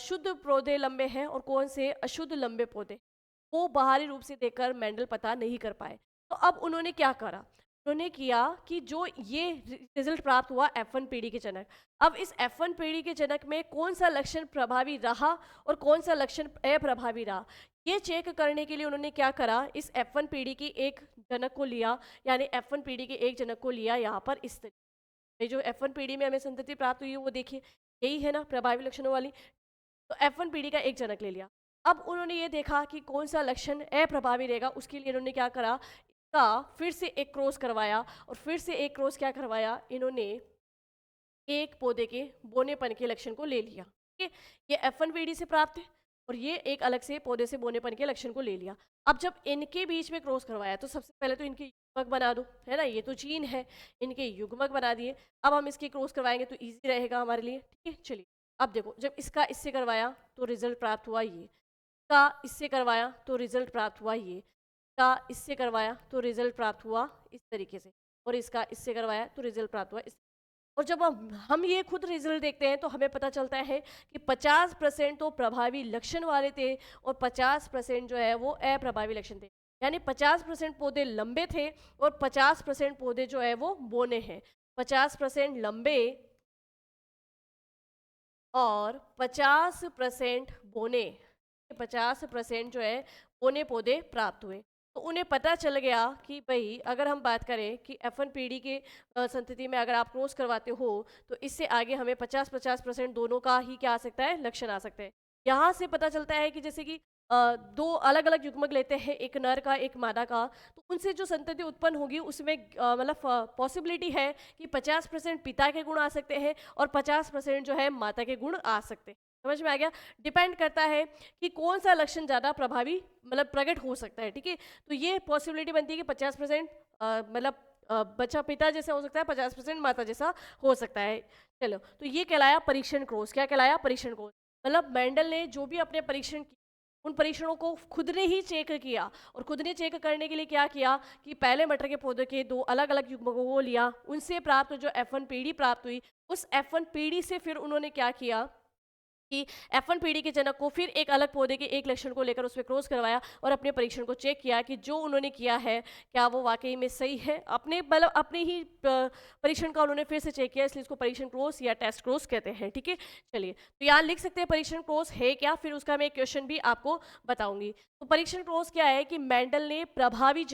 शुद्ध पौधे लंबे हैं और कौन से अशुद्ध लंबे पौधे, वो बाहरी रूप से देखकर मेंडल पता नहीं कर पाए। तो अब उन्होंने क्या करा, उन्होंने किया कि जो ये रिजल्ट प्राप्त हुआ F1 पीढ़ी के जनक, अब इस F1 पीढ़ी के जनक में कौन सा लक्षण प्रभावी रहा और कौन सा लक्षण अप्रभावी रहा, ये चेक करने के लिए उन्होंने क्या करा, इस F1 पीढ़ी की एक जनक को लिया, यानी F1 पीढ़ी के एक जनक को लिया यहाँ पर इस तरीके। ये जो F1 पीढ़ी में हमें संतति प्राप्त हुई है वो देखिए, यही है ना प्रभावी लक्षणों वाली। तो F1 पीढ़ी का एक जनक ले लिया। अब उन्होंने ये देखा कि कौन सा लक्षण अप्रभावी रहेगा, उसके लिए उन्होंने क्या करा, का फिर से एक क्रॉस करवाया, और फिर से एक क्रॉस क्या करवाया, इन्होंने एक पौधे के बोनेपन के लक्षण को ले लिया, ठीक है। ये F1 पीढ़ी से प्राप्त है और ये एक अलग से पौधे से बोनेपन के लक्षण को ले लिया। अब जब इनके बीच में क्रॉस करवाया तो सबसे पहले तो इनके युग्मक बना दो, है ना, ये तो जीन है, इनके युग्मक बना दिए। अब हम इसके क्रॉस करवाएंगे तो ईजी रहेगा हमारे लिए, ठीक है। चलिए अब देखो, जब इसका इससे करवाया तो रिजल्ट प्राप्त हुआ ये, इसका इससे करवाया तो रिजल्ट प्राप्त हुआ ये, का इससे करवाया तो रिजल्ट प्राप्त हुआ इस तरीके से, और इसका इससे करवाया तो रिजल्ट प्राप्त हुआ इस। और जब हम ये खुद रिजल्ट देखते हैं तो हमें पता चलता है कि 50% तो प्रभावी लक्षण वाले थे और 50% जो है वो अप्रभावी लक्षण थे, यानी 50% पौधे लंबे थे और 50% पौधे जो है वो बोने हैं। 50% लंबे और 50% बोने, 50% जो है बोने पौधे प्राप्त हुए। तो उन्हें पता चल गया कि भाई अगर हम बात करें कि F1 पीढ़ी के संतति में अगर आप क्रॉस करवाते हो तो इससे आगे हमें 50-50% दोनों का ही क्या आ सकता है, लक्षण आ सकते हैं। यहाँ से पता चलता है कि जैसे कि दो अलग अलग युग्मक लेते हैं, एक नर का एक मादा का, तो उनसे जो संतति उत्पन्न होगी उसमें मतलब पॉसिबिलिटी है कि 50% पिता के गुण आ सकते हैं और 50% जो है माता के गुण आ सकते हैं। समझ में आ गया, डिपेंड करता है कि कौन सा लक्षण ज़्यादा प्रभावी मतलब प्रकट हो सकता है, ठीक है। तो ये पॉसिबिलिटी बनती है कि 50% मतलब बच्चा पिता जैसा हो सकता है, 50% माता जैसा हो सकता है। चलो, तो ये कहलाया परीक्षण क्रॉस। क्या कहलाया, परीक्षण क्रॉस। मतलब मेंडल ने जो भी अपने परीक्षण उन परीक्षणों को खुद ने ही चेक किया और खुद ने चेक करने के लिए क्या किया कि पहले मटर के पौधे के 2 अलग-अलग युग्मकों को लिया, उनसे प्राप्त जो F1 पीढ़ी प्राप्त हुई, उस F1 पीढ़ी से फिर उन्होंने क्या किया कि F1 पीढ़ी के जनक को फिर एक अलग पौधे के एक लक्षण को लेकर उसमें क्रॉस करवाया और अपने परीक्षण को चेक किया कि जो उन्होंने किया है क्या वो वाकई में सही है। अपने मतलब अपने ही परीक्षण का उन्होंने फिर से चेक किया, इसलिए इसको परीक्षण क्रॉस या टेस्ट क्रॉस कहते हैं। ठीक है, चलिए तो यहाँ लिख सकते हैं परीक्षण क्रॉस है क्या, फिर उसका मैं एक क्वेश्चन भी आपको बताऊंगी। तो परीक्षण क्रॉस क्या है कि मेंडल ने प्रभावी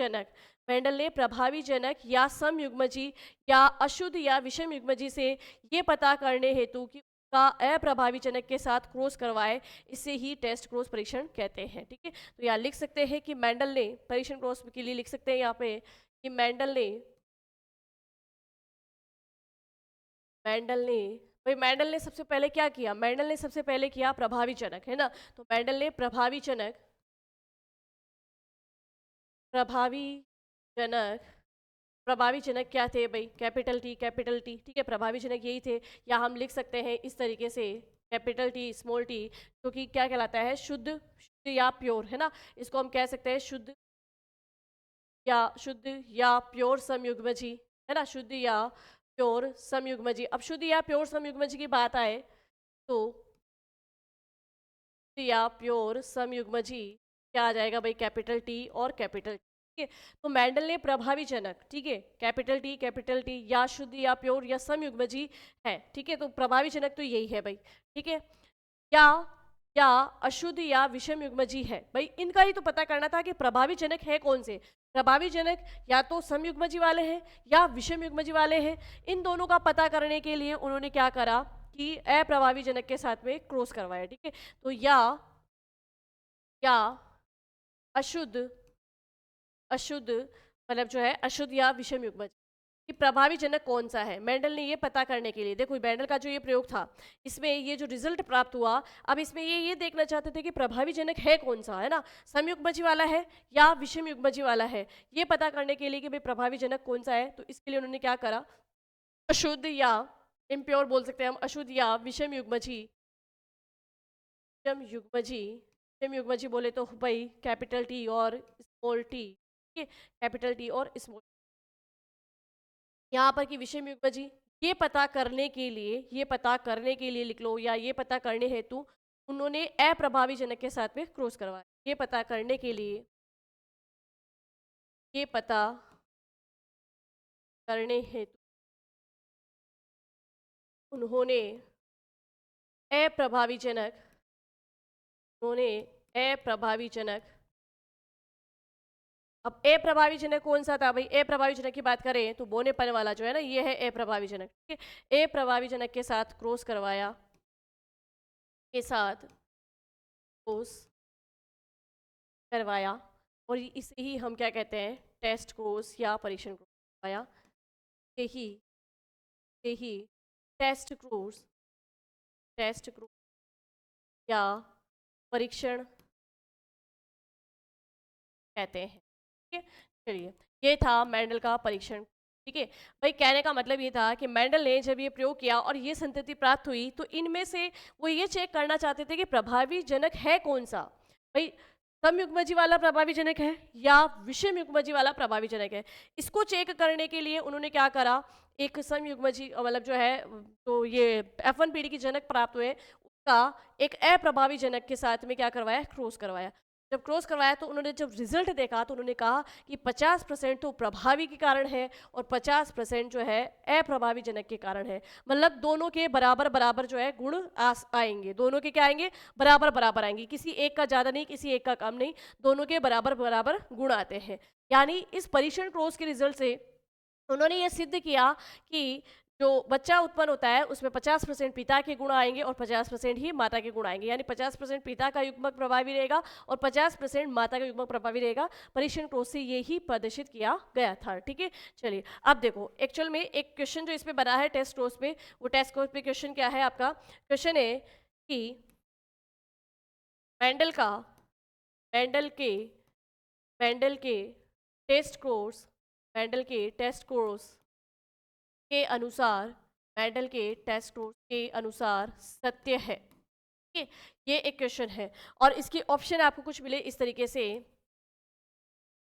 जनक या समयुग्मजी या अशुद्ध या विषम युग्मजी से ये पता करने हेतु कि का अप्रभावी जनक के साथ क्रॉस करवाए, इसे ही टेस्ट क्रॉस परीक्षण कहते हैं। ठीक है, तो यहाँ लिख सकते हैं कि मेंडल ने परीक्षण क्रॉस के लिए लिख सकते हैं यहाँ पे कि मेंडल ने सबसे पहले क्या किया, मेंडल ने सबसे पहले किया प्रभावी जनक, है ना। तो मेंडल ने प्रभावी जनक क्या थे भाई, कैपिटल टी। ठीक है, प्रभावी जनक यही थे, या हम लिख सकते हैं इस तरीके से कैपिटल टी स्मॉल टी, जो कि क्या कहलाता है, शुद्ध या प्योर, है ना। इसको हम कह सकते हैं शुद्ध या प्योर समयुग्मजी, है ना, शुद्ध या प्योर समयुग्मजी। अब शुद्ध या प्योर समयुग्मजी की बात आए तो शुद्ध या प्योर समयुग्मजी क्या आ जाएगा भाई, कैपिटल टी और कैपिटल टी। ठीक है, तो मेंडल ने प्रभावी जनक, ठीक है, कैपिटल टी या शुद्ध या प्योर या समयुग्मजी है। ठीक है, तो प्रभावी जनक तो यही है भाई। ठीक है, या अशुद्ध या विषम युग्मजी है भाई, इनका ही तो पता करना था कि प्रभावी जनक है कौन से। प्रभावी जनक या तो समयुग्मजी वाले हैं या विषम युग्मजी वाले हैं। इन दोनों का पता करने के लिए उन्होंने क्या करा कि अप्रभावी जनक के साथ में क्रॉस करवाया। ठीक है, तो या अशुद्ध मतलब जो है अशुद्ध या विषम युग्मज कि प्रभावी जनक कौन सा है, मेंडल ने ये पता करने के लिए, देखो मेंडल का जो ये प्रयोग था, इसमें ये जो रिजल्ट प्राप्त हुआ, अब इसमें ये देखना चाहते थे कि प्रभावी जनक है कौन सा, है ना, समयुग्मजी वाला है या विषम युग्मजी वाला है। ये पता करने के लिए कि भाई प्रभावी जनक कौन सा है, तो इसके लिए उन्होंने क्या करा, अशुद्ध या इम्प्योर बोल सकते हैं हम, अशुद्ध या विषम युग्मजी बोले तो भाई कैपिटल टी और स्मॉल टी। कैपिटल टी और स्मॉल, यहाँ पर कि विषम युग्मजी, ये पता करने के लिए लिख लो, या ये पता करने हेतु उन्होंने अप्रभावी जनक के साथ में क्रॉस करवाया। ये पता करने हेतु उन्होंने अप्रभावी जनक, अब अप्रभावी जनक कौन सा था भाई, अप्रभावी जनक की बात करें तो बोनेपन वाला जो है ना, ये है अप्रभावी जनक। ठीक है, अप्रभावी जनक के साथ क्रॉस करवाया, और इसे ही हम क्या कहते हैं, टेस्ट क्रॉस या परीक्षण क्रॉस करवाया। यही टेस्ट क्रॉस या परीक्षण कहते हैं। ठीक है, चलिए ये था मेंडल का परीक्षण। ठीक है भाई, कहने का मतलब ये था कि मेंडल ने जब ये प्रयोग किया और ये संतति प्राप्त हुई, तो इनमें से वो ये चेक करना चाहते थे कि प्रभावी जनक है कौन सा भाई, समयुग्मजी वाला प्रभावी जनक है या विषम युग्मजी वाला प्रभावी जनक है। इसको चेक करने के लिए उन्होंने क्या करा, एक समयुग्मजी मतलब जो है, तो ये F1 पीढ़ी की जनक प्राप्त हुए, उसका एक अप्रभावी जनक के साथ में क्या करवाया, क्रॉस करवाया। जब क्रॉस करवाया तो उन्होंने जब रिजल्ट देखा तो उन्होंने कहा कि 50% तो प्रभावी के कारण है और 50% जो है अप्रभावी जनक के कारण है। मतलब दोनों के बराबर बराबर जो है गुण आएंगे, दोनों के क्या आएंगे, बराबर बराबर आएंगे, किसी एक का ज़्यादा नहीं, किसी एक का कम नहीं, दोनों के बराबर बराबर गुण आते हैं। यानी इस परीक्षण क्रॉस के रिजल्ट से उन्होंने ये सिद्ध किया कि जो बच्चा उत्पन्न होता है उसमें 50% पिता के गुण आएंगे और 50% ही माता के गुण आएंगे, यानी 50% पिता का युग्मक प्रभावी रहेगा और 50% माता का युग्मक प्रभावी रहेगा। परीक्षण क्रॉस से ये ही प्रदर्शित किया गया था। ठीक है, चलिए अब देखो एक्चुअल में एक क्वेश्चन जो इसमें बना है टेस्ट क्रॉस पे, वो टेस्ट क्रॉस पे क्वेश्चन क्या है आपका, क्वेश्चन है कि मेंडल के टेस्ट कोर्स के अनुसार सत्य है। ठीक है, ये एक क्वेश्चन है और इसकी ऑप्शन आपको कुछ मिले इस तरीके से,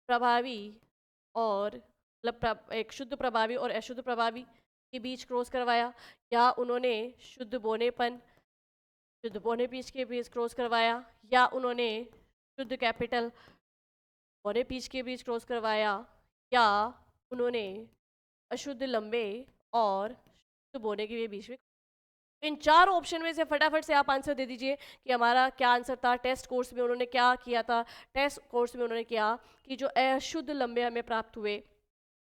प्रभावी और मतलब एक शुद्ध प्रभावी और अशुद्ध प्रभावी के बीच क्रॉस करवाया, या उन्होंने शुद्ध बोनेपन शुद्ध बौने पीच के बीच क्रॉस करवाया, या उन्होंने शुद्ध कैपिटल बौने पीच के बीच क्रॉस करवाया, या उन्होंने अशुद्ध लंबे और शुद्ध बौने के बीच में। इन चार ऑप्शन में से फटाफट से आप आंसर दे दीजिए कि हमारा क्या आंसर था। टेस्ट कोर्स में उन्होंने क्या किया था? टेस्ट कोर्स में उन्होंने किया कि जो अशुद्ध लंबे हमें प्राप्त हुए,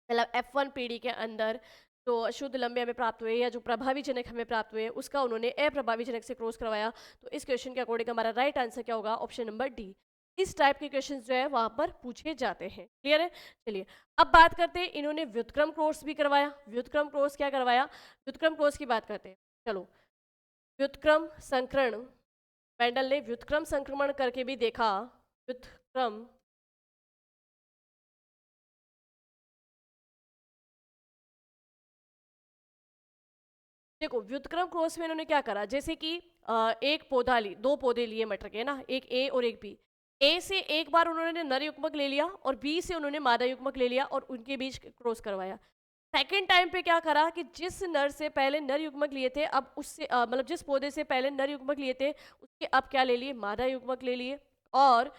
मतलब F1 पीढ़ी के अंदर जो अशुद्ध लंबे हमें प्राप्त हुए या जो प्रभावी जनक हमें प्राप्त हुए, उसका उन्होंने अप्रभावी जनक से क्रॉस करवाया। तो इस क्वेश्चन के अकॉर्डिंग हमारा राइट आंसर क्या होगा? Option number D. इस टाइप के क्वेश्चन जो है वहां पर पूछे जाते हैं। क्लियर है? चलिए अब बात करते हैं, इन्होंने व्युत्क्रम क्रॉस भी करवाया। व्युत्क्रम क्रॉस क्या करवाया? व्युत्क्रम क्रॉस की बात करते हैं। चलो, व्युत्क्रम संकरण, मेंडल ने व्युत्क्रम संक्रमण करके भी देखा। व्युत्क्रम देखो, व्युत्क्रम क्रॉस में इन्होंने क्या करा, जैसे कि एक पौधा दो पौधे लिए मटर के ना, एक ए और एक बी। ए से एक बार उन्होंने नर युग्मक ले लिया और बी से उन्होंने मादा युग्मक ले लिया और उनके बीच क्रॉस करवाया। सेकेंड टाइम पे क्या करा कि जिस नर से पहले नर युग्मक लिए थे, अब उससे मतलब जिस पौधे से पहले नर युग्मक लिए थे, उसके अब क्या ले लिए? मादा युग्मक ले लिए। और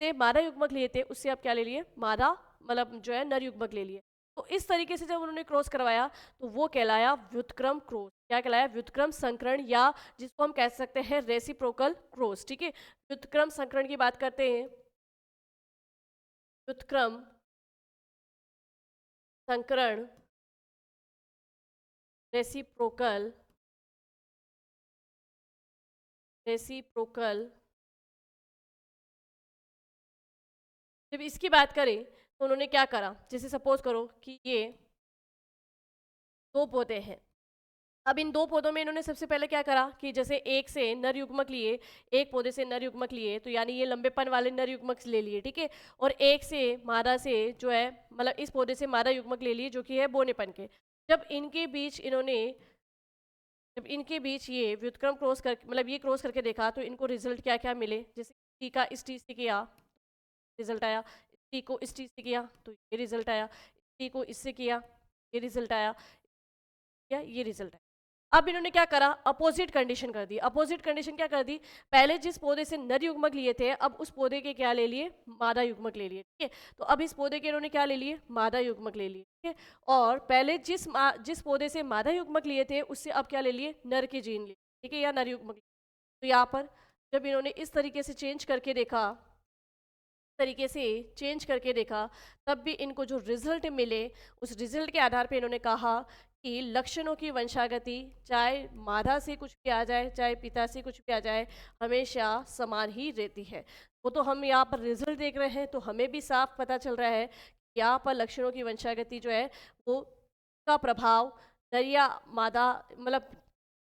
से मादा युग्मक लिए थे, उससे अब क्या ले लिए? मादा मतलब जो है नर युग्मक ले लिए। तो इस तरीके से जब उन्होंने क्रॉस करवाया तो वो कहलाया व्युत्क्रम क्रॉस। क्या कहलाया? व्युत्क्रम संकरण, या जिसको हम कह सकते हैं रेसिप्रोकल क्रॉस। ठीक है, व्युत्क्रम संकरण की बात करते हैं। व्युत्क्रम संकरण रेसिप्रोकल रेसिप्रोकल जब इसकी बात करें तो उन्होंने क्या करा, जैसे सपोज करो कि ये दो पौधे हैं। अब इन दो पौधों में इन्होंने सबसे पहले क्या करा कि जैसे एक से नर युग्मक लिए, एक पौधे से नर युग्मक लिए, तो यानी ये लंबेपन वाले नर युग्मक ले लिए। ठीक है, और एक से मादा से जो है मतलब इस पौधे से मादा युग्मक ले लिए जो कि है बोनेपन के। जब इनके बीच इन्होंने जब इनके बीच ये व्युत्क्रम क्रॉस कर मतलब ये क्रॉस करके देखा तो इनको रिजल्ट क्या क्या मिले, जैसे टी का इस टी से किया रिजल्ट आया, टी को इस टी से किया तो ये रिजल्ट आया, टी को इससे किया ये रिजल्ट आया, या ये रिजल्ट आया। अब इन्होंने क्या करा? अपोजिट कंडीशन कर दी। अपोजिट कंडीशन क्या कर दी? पहले जिस पौधे से नर युग्मक लिए थे, अब उस पौधे के क्या ले लिए? मादा युग्मक ले लिए। ठीक है, तो अब इस पौधे के इन्होंने क्या ले लिए? मादा युग्मक ले लिए। ठीक है, और पहले जिस पौधे से मादा युग्मक लिए थे, उससे अब क्या ले लिए? नर के जीन लिए। ठीक है, या नर युग्मक। तो यहाँ पर जब इन्होंने इस तरीके से चेंज करके देखा, तरीके से चेंज करके देखा, तब भी इनको जो रिजल्ट मिले, उस रिजल्ट के आधार पे इन्होंने कहा कि लक्षणों की वंशागति चाहे मादा से कुछ भी आ जाए चाहे पिता से कुछ भी आ जाए, हमेशा समान ही रहती है। वो तो हम यहाँ पर रिजल्ट देख रहे हैं तो हमें भी साफ पता चल रहा है कि यहाँ पर लक्षणों की वंशागति जो है वो का प्रभाव नर या मादा मतलब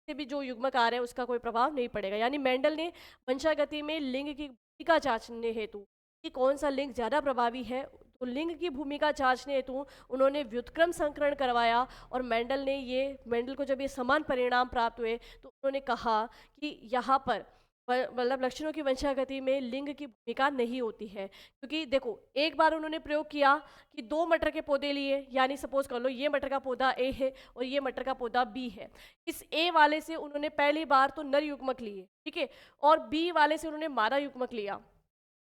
से भी जो युग्मक आ रहे हैं उसका कोई प्रभाव नहीं पड़ेगा। यानी मेंडल ने वंशागति में लिंग की भूमिका जांचने हेतु कि कौन सा लिंग ज़्यादा प्रभावी है, तो लिंग की भूमिका जांचने हेतु उन्होंने व्युत्क्रम संकरण करवाया। और मेंडल को जब ये समान परिणाम प्राप्त हुए तो उन्होंने कहा कि यहाँ पर मतलब लक्षणों की वंशागति में लिंग की भूमिका नहीं होती है। क्योंकि देखो, एक बार उन्होंने प्रयोग किया कि दो मटर के पौधे लिए, यानी सपोज कर लो ये मटर का पौधा ए है और ये मटर का पौधा बी है। इस ए वाले से उन्होंने पहली बार तो नर युग्मक लिए, ठीक है, और बी वाले से उन्होंने मादा युग्मक लिया,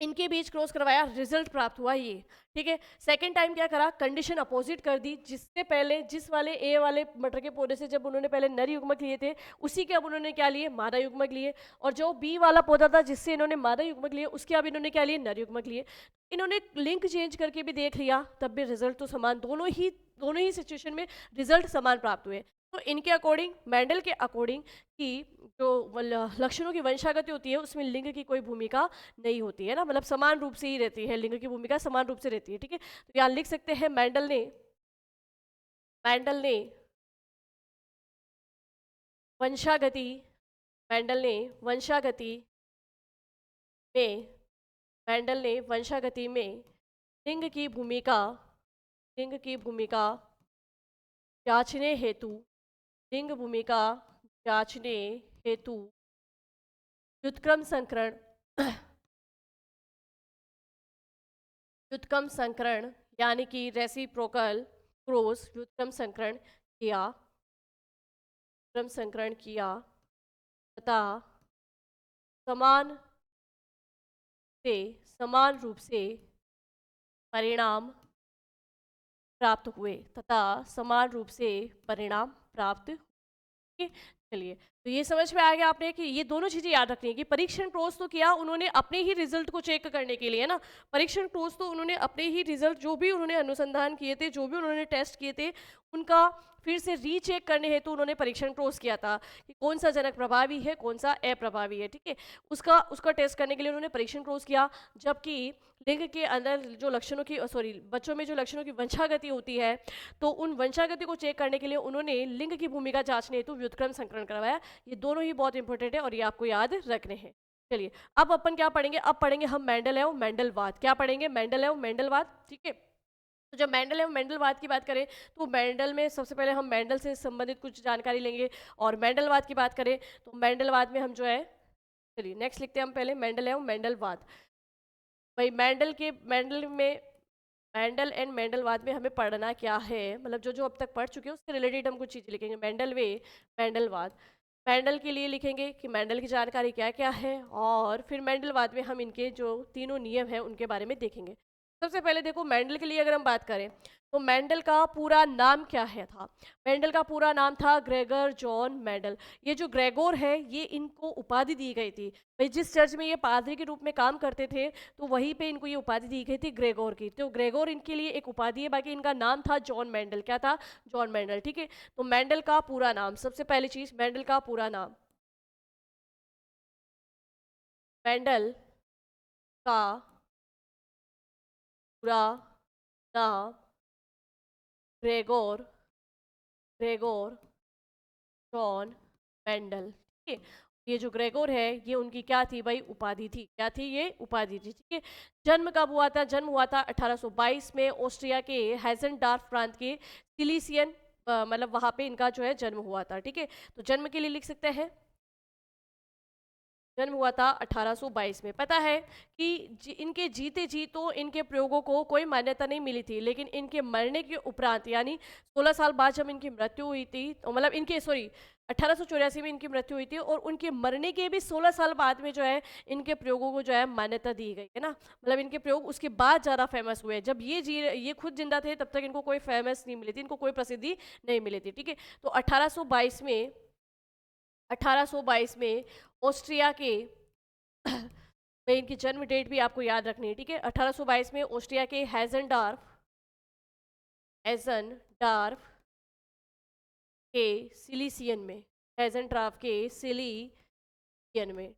इनके बीच क्रॉस करवाया, रिजल्ट प्राप्त हुआ ये। ठीक है, सेकंड टाइम क्या करा? कंडीशन अपोजिट कर दी। जिससे पहले जिस वाले ए वाले मटर के पौधे से जब उन्होंने पहले नर युग्मक लिए थे, उसी के अब उन्होंने क्या लिए? मादा युग्मक लिए। और जो बी वाला पौधा था जिससे इन्होंने मादा युग्मक लिए, उसके अब इन्होंने क्या लिए? नर युग्मक लिए। इन्होंने लिंक चेंज करके भी देख लिया, तब भी रिजल्ट तो समान, दोनों ही सिचुएशन में रिजल्ट समान प्राप्त हुए। तो इनके अकॉर्डिंग, मेंडल के अकॉर्डिंग, कि जो लक्षणों की वंशागति होती है उसमें लिंग की कोई भूमिका नहीं होती है ना, मतलब समान रूप से ही रहती है, लिंग की भूमिका समान रूप से रहती है। ठीक है, तो यहाँ लिख सकते हैं मेंडल ने वंशागति मेंडल ने वंशागति में मेंडल ने वंशागति में लिंग की भूमिका लिंग की भूमिका जांचने हेतु लिंग भूमिका जांचने हेतु व्युत्क्रम संकरण व्युत्क्रम संकरण यानी कि रेसिप्रोकल क्रॉस व्युत्क्रम संकरण किया, व्युत्क्रम संकरण किया तथा समान समान रूप से परिणाम प्राप्त हुए तथा समान रूप से परिणाम प्राप्त हुए। चलिए, तो ये समझ में आ गया आपने कि ये दोनों चीजें याद रखनी है कि परीक्षण क्रॉस तो किया उन्होंने अपने ही रिजल्ट को चेक करने के लिए, है ना। परीक्षण क्रॉस तो उन्होंने अपने ही रिजल्ट, जो भी उन्होंने अनुसंधान किए थे, जो भी उन्होंने टेस्ट किए थे, उनका फिर से रीचेक करने हेतु उन्होंने परीक्षण क्रॉस किया था कि कौन सा जनक प्रभावी है, कौन सा अप्रभावी है, ठीक है। उसका उसका टेस्ट करने के लिए उन्होंने परीक्षण क्रॉस किया। जबकि लिंग के अंदर जो लक्षणों की बच्चों में जो लक्षणों की वंशागति होती है, तो उन वंशागति को चेक करने के लिए उन्होंने लिंग की भूमिका जांचने हेतु व्युत्क्रम संकरण करवाया। ये दोनों ही बहुत इंपॉर्टेंट है और ये आपको याद रखने हैं। चलिए, अब अपन क्या पढ़ेंगे, अब पढ़ेंगे हम मेंडल मेंडलवाद। क्या पढ़ेंगे, मेंडल मेंडलवाद, ठीक है। तो जब मेंडल एवं मेंडलवाद की बात करें तो मेंडल में सबसे पहले हम मेंडल से संबंधित कुछ जानकारी लेंगे, और मेंडलवाद की बात करें तो मेंडलवाद में हम जो है, चलिए नेक्स्ट लिखते हैं हम पहले मेंडल एवं मेंडलवाद। भाई मेंडल एंड मेंडलवाद में हमें पढ़ना क्या है, मतलब जो जो अब तक पढ़ चुके हैं उससे रिलेटेड हम कुछ चीज़ें लिखेंगे। मेंडल वे मेंडलवाद, मेंडल के लिए लिखेंगे कि मेंडल की जानकारी क्या क्या है, और फिर मेंडलवाद में हम इनके जो तीनों नियम हैं उनके बारे में देखेंगे। सबसे पहले देखो, मेंडल के लिए अगर हम बात करें तो मेंडल का पूरा नाम क्या है था। मेंडल का पूरा नाम था ग्रेगर जॉन मेंडल। ये जो ग्रेगोर है, ये इनको उपाधि दी गई थी। भाई जिस चर्च में ये पादरी के रूप में काम करते थे, तो वहीं पे इनको ये उपाधि दी गई थी ग्रेगोर की। तो ग्रेगोर इनके लिए एक उपाधि है, बाकी इनका नाम था जॉन मेंडल। क्या था, जॉन मेंडल, ठीक है। तो मेंडल का पूरा नाम, सबसे पहली चीज मेंडल का पूरा नाम, मेंडल का पूरा नाम ग्रेगोर ग्रेगोर जॉन मेंडल, ठीक है। ये जो ग्रेगोर है, ये उनकी क्या थी भाई, उपाधि थी। क्या थी, ये उपाधि थी, ठीक है। जन्म कब हुआ था, जन्म हुआ था 1822 में ऑस्ट्रिया के हेजेनडार्फ प्रांत के सिलीसियन, मतलब वहां पे इनका जो है जन्म हुआ था, ठीक है। तो जन्म के लिए लिख सकते हैं, जन्म हुआ था 1822 में। पता है कि इनके जीते जी तो इनके प्रयोगों को कोई मान्यता नहीं मिली थी, लेकिन इनके मरने के उपरांत यानी 16 साल बाद जब इनकी मृत्यु हुई थी, तो मतलब इनके 1884 में इनकी मृत्यु हुई थी, और उनके मरने के भी 16 साल बाद में जो है इनके प्रयोगों को जो है मान्यता दी गई है ना। मतलब इनके प्रयोग उसके बाद ज़्यादा फेमस हुए। जब ये खुद जिंदा थे तब तक इनको कोई फेमस नहीं मिली थी, इनको कोई प्रसिद्धि नहीं मिली थी, ठीक है। तो 1822 में ऑस्ट्रिया के में इनकी जन्म डेट भी आपको याद रखनी है, ठीक है। 1822 में ऑस्ट्रिया के हेजनडार्फ के सिलीसियन में, हेजनडार्फ के सिलीसियन में,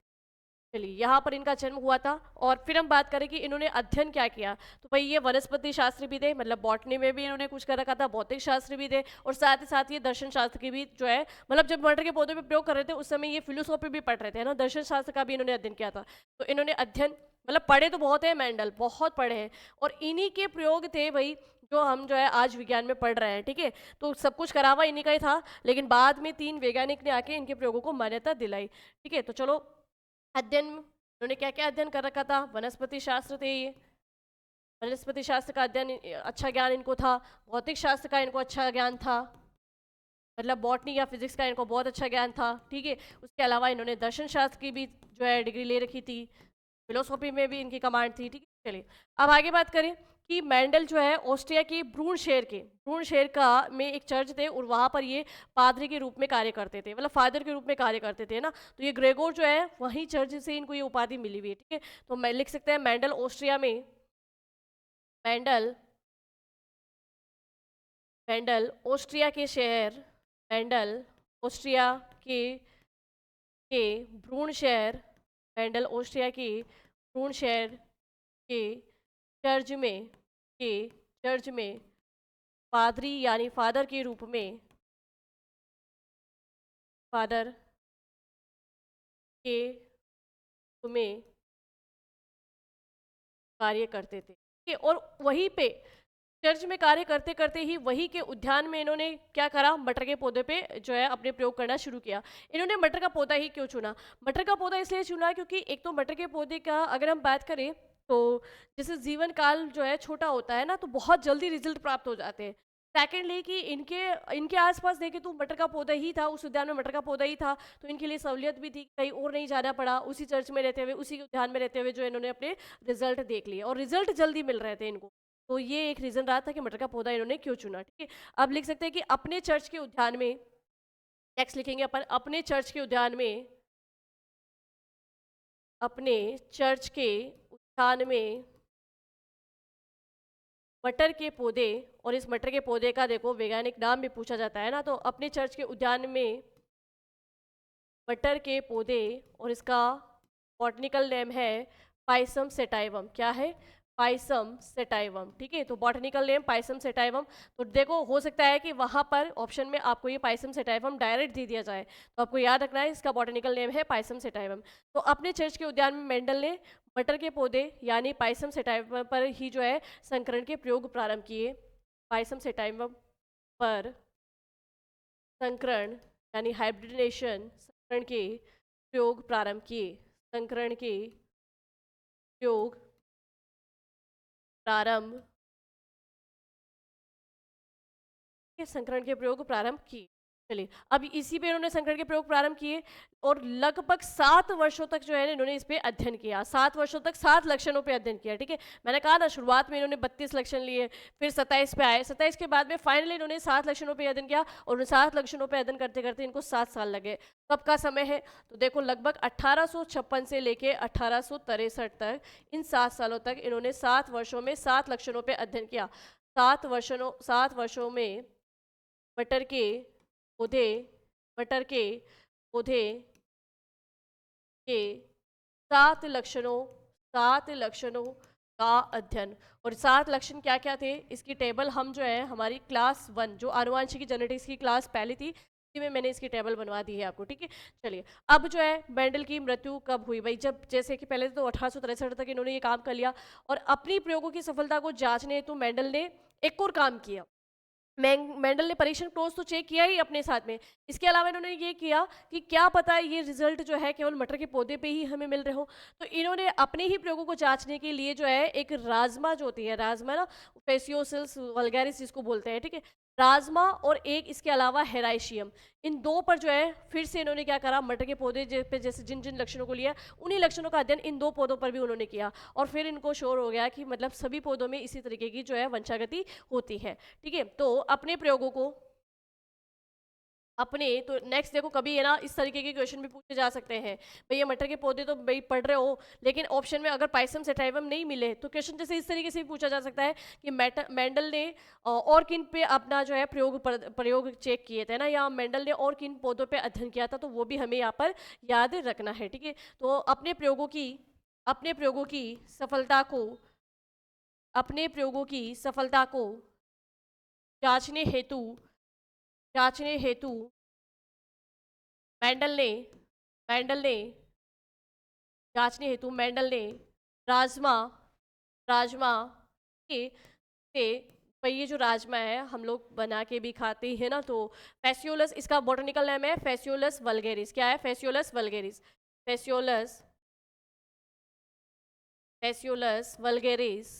चलिए यहाँ पर इनका जन्म हुआ था। और फिर हम बात करें कि इन्होंने अध्ययन क्या किया, तो भाई ये वनस्पति शास्त्र भी थे, मतलब बॉटनी में भी इन्होंने कुछ कर रखा था, भौतिक शास्त्र भी थे, और साथ ही साथ ये दर्शन शास्त्र की भी जो है, मतलब जब मटर के पौधे पे प्रयोग कर रहे थे उस समय ये फिलोसॉफी भी पढ़ रहे थे, है ना। दर्शन शास्त्र का भी इन्होंने अध्ययन किया था। तो इन्होंने अध्ययन, मतलब पढ़े तो बहुत है मेंडल, बहुत पढ़े हैं, और इन्हीं के प्रयोग थे भाई जो हम जो है आज विज्ञान में पढ़ रहे हैं, ठीक है। तो सब कुछ करा हुआ इन्हीं का ही था, लेकिन बाद में 3 वैज्ञानिक ने आके इनके प्रयोगों को मान्यता दिलाई, ठीक है। तो चलो, अध्ययन उन्होंने क्या क्या अध्ययन कर रखा था, वनस्पति शास्त्र थे ये, वनस्पति शास्त्र का अध्ययन अच्छा ज्ञान इनको था, भौतिक शास्त्र का इनको अच्छा ज्ञान था, मतलब बॉटनी या फिजिक्स का इनको बहुत अच्छा ज्ञान था, ठीक है। उसके अलावा इन्होंने दर्शन शास्त्र की भी जो है डिग्री ले रखी थी, फिलोसॉफी में भी इनकी कमांड थी, ठीक है। चलिए अब आगे बात करें कि मेंडल जो है ऑस्ट्रिया की ब्रून शहर का में एक चर्च थे, और वहाँ पर ये पादरी के रूप में कार्य करते थे, मतलब फादर के रूप में कार्य करते थे ना। तो ये ग्रेगोर जो है वहीं चर्च से इनको ये उपाधि मिली हुई है, ठीक है। तो मैं लिख सकते हैं मेंडल ऑस्ट्रिया में, मेंडल मेंडल ऑस्ट्रिया के शहर, मेंडल ऑस्ट्रिया के ब्रून शहर, मेंडल ऑस्ट्रिया के ब्रून शहर के चर्च में के चर्च में पादरी यानी फादर के रूप में, फादर के रूप में कार्य करते थे, ठीक है। और वहीं पे चर्च में कार्य करते करते ही वही के उद्यान में इन्होंने क्या करा, मटर के पौधे पे जो है अपने प्रयोग करना शुरू किया। इन्होंने मटर का पौधा ही क्यों चुना? मटर का पौधा इसलिए चुना क्योंकि एक तो मटर के पौधे का अगर हम बात करें तो जैसे जीवन काल जो है छोटा होता है ना, तो बहुत जल्दी रिजल्ट प्राप्त हो जाते हैं। सेकेंडली कि इनके इनके आसपास देखे तो मटर का पौधा ही था, उस उद्यान में मटर का पौधा ही था, तो इनके लिए सहूलियत भी थी, कहीं और नहीं जाना पड़ा, उसी चर्च में रहते हुए, उसी उद्यान में रहते हुए जो इन्होंने अपने रिजल्ट देख लिए, और रिजल्ट जल्दी मिल रहे थे इनको। तो ये एक रीज़न रहा था कि मटर का पौधा इन्होंने क्यों चुना, ठीक है। अब लिख सकते हैं कि अपने चर्च के उद्यान में, नेक्स्ट लिखेंगे अपन, अपने चर्च के उद्यान में, अपने चर्च के उद्यान में मटर के पौधे, और इस मटर के पौधे का देखो वैज्ञानिक नाम भी पूछा जाता है ना, तो अपने चर्च के उद्यान में मटर के पौधे, और इसका बॉटनिकल नेम है पाइसम सेटाइवम। क्या है? पाइसम सेटाइवम, ठीक है। तो बॉटनिकल नेम पाइसम सेटाइवम। तो देखो हो सकता है कि वहां पर ऑप्शन में आपको ये पाइसम सेटाइवम डायरेक्ट दे दिया जाए, तो आपको याद रखना है इसका बॉटनिकल नेम है पाइसम सेटाइवम। तो अपने चर्च के उद्यान में मेंडल ने मटर के पौधे यानी पाइसम सेटाइवम पर ही जो है संकरण के प्रयोग प्रारंभ किए। पाइसम सेटाइवम पर संकरण यानी हाइब्रिडेशन, संकरण के प्रयोग प्रारंभ किए। संकरण के प्रयोग प्रारंभ के संकरण के प्रयोग प्रारंभ किए। चलिए, अब इसी पे इन्होंने संकरण के प्रयोग प्रारंभ किए, और लगभग 7 वर्षों तक जो है इन्होंने इस पे अध्ययन किया। 7 वर्षों तक 7 लक्षणों पे अध्ययन किया, ठीक है। मैंने कहा ना शुरुआत में इन्होंने 32 लक्षण लिए, फिर 27 पे आए, 27 के बाद में फाइनली इन्होंने 7 लक्षणों पे अध्ययन किया, और उन 7 लक्षणों पे अध्ययन करते करते इनको 7 साल लगे। कब का समय है? तो देखो लगभग 1856 से लेके 1863 तक, इन 7 सालों तक इन्होंने 7 वर्षों में 7 लक्षणों पे अध्ययन किया। 7 वर्षों में मटर के पौधे, मटर के पौधे के 7 लक्षणों का अध्ययन। और 7 लक्षण क्या क्या थे, इसकी टेबल हम जो है हमारी क्लास 1 जो आनुवांशिकी जेनेटिक्स की क्लास पहली थी, इसी में मैंने इसकी टेबल बनवा दी है आपको, ठीक है। चलिए, अब जो है मेंडल की मृत्यु कब हुई भाई? जब जैसे कि पहले तो 1863 तक इन्होंने ये काम कर लिया, और अपनी प्रयोगों की सफलता को जांचने हेतु मेंडल ने एक और काम किया। मेंडल ने परीक्षण क्लोज तो चेक किया ही अपने साथ में, इसके अलावा इन्होंने ये किया कि क्या पता है ये रिजल्ट जो है केवल मटर के पौधे पे ही हमें मिल रहे हो। तो इन्होंने अपने ही प्रयोगों को जांचने के लिए जो है एक राजमा जो होती है, राजमा ना, फेसियोसिल्स वल्गैरिस जिसको बोलते हैं, ठीक है, राजमा, और एक इसके अलावा हेराइशियम, इन दो पर जो है फिर से इन्होंने क्या करा, मटर के पौधे पे जैसे जिन जिन लक्षणों को लिया उन्हीं लक्षणों का अध्ययन इन 2 पौधों पर भी उन्होंने किया, और फिर इनको श्योर हो गया कि मतलब सभी पौधों में इसी तरीके की जो है वंशागति होती है, ठीक है। तो अपने प्रयोगों को, अपने तो नेक्स्ट देखो कभी है ना इस तरीके के क्वेश्चन भी पूछे जा सकते हैं, भैया मटर के पौधे तो भाई पढ़ रहे हो, लेकिन ऑप्शन में अगर पाइसम सेटाइवम नहीं मिले तो क्वेश्चन जैसे इस तरीके से भी पूछा जा सकता है कि मेंडल ने और किन पे अपना जो है प्रयोग चेक किए थे ना, या मेंडल ने और किन पौधों पे अध्ययन किया था, तो वो भी हमें यहाँ पर याद रखना है, ठीक है। तो अपने प्रयोगों की सफलता को, अपने प्रयोगों की सफलता को जांचने हेतु, जांचने हेतु मेंडल ने, मेंडल ने जांचने हेतु मेंडल ने राजमा, राजमा के से भाई ये जो राजमा है हम लोग बना के भी खाते हैं ना, तो फेसियोलस, इसका बॉटनिकल नेम है फेसियोलस वल्गेरिस। क्या है? फेसियोलस वल्गेरिस, फेसियोलस, फेसियोलस वल्गेरिस,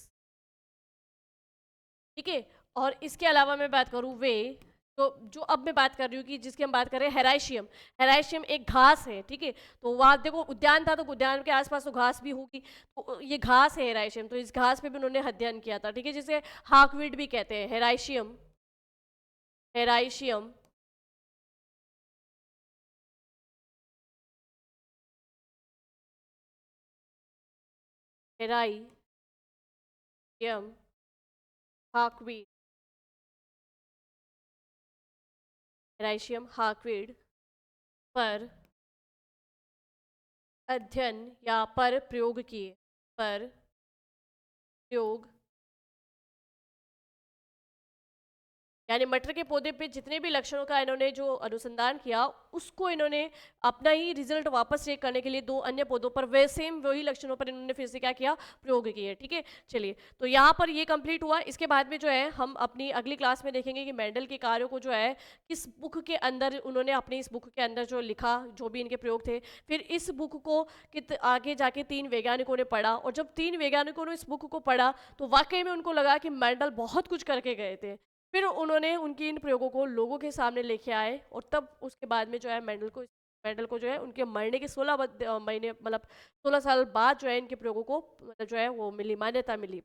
ठीक है। और इसके अलावा मैं बात करूँ वे, तो जो अब मैं बात कर रही हूँ कि जिसकी हम बात कर रहे हैं हेराइशियम, हेराइशियम एक घास है, ठीक है। तो वहाँ देखो उद्यान था, तो उद्यान के आसपास तो घास भी होगी, तो ये घास है हेराइशियम, तो इस घास पे भी उन्होंने अध्ययन किया था, ठीक है, जिसे हाकवीड भी कहते हैं। हेराइशियम, हेराइशियम, हेराइशियम, हाकवीड, हेराइशियम हाकवीड पर अध्ययन या पर प्रयोग किए, पर प्रयोग यानी मटर के पौधे पे जितने भी लक्षणों का इन्होंने जो अनुसंधान किया, उसको इन्होंने अपना ही रिजल्ट वापस चेक करने के लिए 2 अन्य पौधों पर वे सेम वही लक्षणों पर इन्होंने फिर से क्या किया, प्रयोग किए। ठीक है, चलिए, तो यहाँ पर ये कंप्लीट हुआ। इसके बाद में जो है हम अपनी अगली क्लास में देखेंगे कि मेंडल के कार्यों को जो है किस बुक के अंदर उन्होंने, अपनी इस बुक के अंदर जो लिखा, जो भी इनके प्रयोग थे। फिर इस बुक को आगे जाके 3 वैज्ञानिकों ने पढ़ा, और जब 3 वैज्ञानिकों ने इस बुक को पढ़ा तो वाकई में उनको लगा कि मेंडल बहुत कुछ करके गए थे। फिर उन्होंने उनकी इन प्रयोगों को लोगों के सामने लेके आए, और तब उसके बाद में जो है मेंडल को जो है उनके मरने के 16 महीने, मतलब 16 साल बाद जो है इनके प्रयोगों को मतलब जो है वो मिली, मान्यता मिली।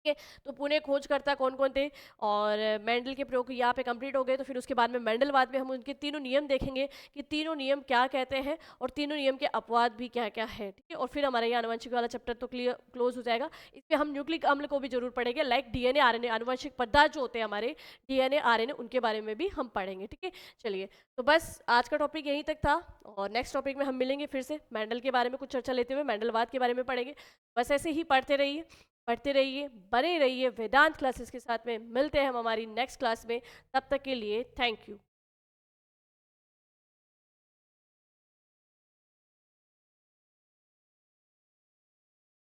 ठीक है, तो पुणे खोजकर्ता कौन कौन थे, और मेंडल के प्रयोग यहाँ पे कंप्लीट हो गए। तो फिर उसके बाद में मेंडलवाद में हम उनके तीनों नियम देखेंगे कि तीनों नियम क्या कहते हैं, और तीनों नियम के अपवाद भी क्या क्या है। ठीक है, और फिर हमारा ये आनुवंशिक वाला चैप्टर तो क्लियर क्लोज हो जाएगा। इसमें हम न्यूक्लिक अम्ल को भी जरूर पढ़ेंगे, लाइक डीएनए आरएनए, आनुवंशिक पदार्थ जो होते हैं हमारे डीएनए आरएनए, उनके बारे में भी हम पढ़ेंगे। ठीक है, चलिए, तो बस आज का टॉपिक यहीं तक था, और नेक्स्ट टॉपिक में हम मिलेंगे फिर से मेंडल के बारे में कुछ चर्चा लेते हुए, मेंडलवाद के बारे में पढ़ेंगे। बस ऐसे ही पढ़ते रहिए, बने रहिए वेदांत क्लासेस के साथ में। मिलते हैं हम हमारी नेक्स्ट क्लास में, तब तक के लिए थैंक यू।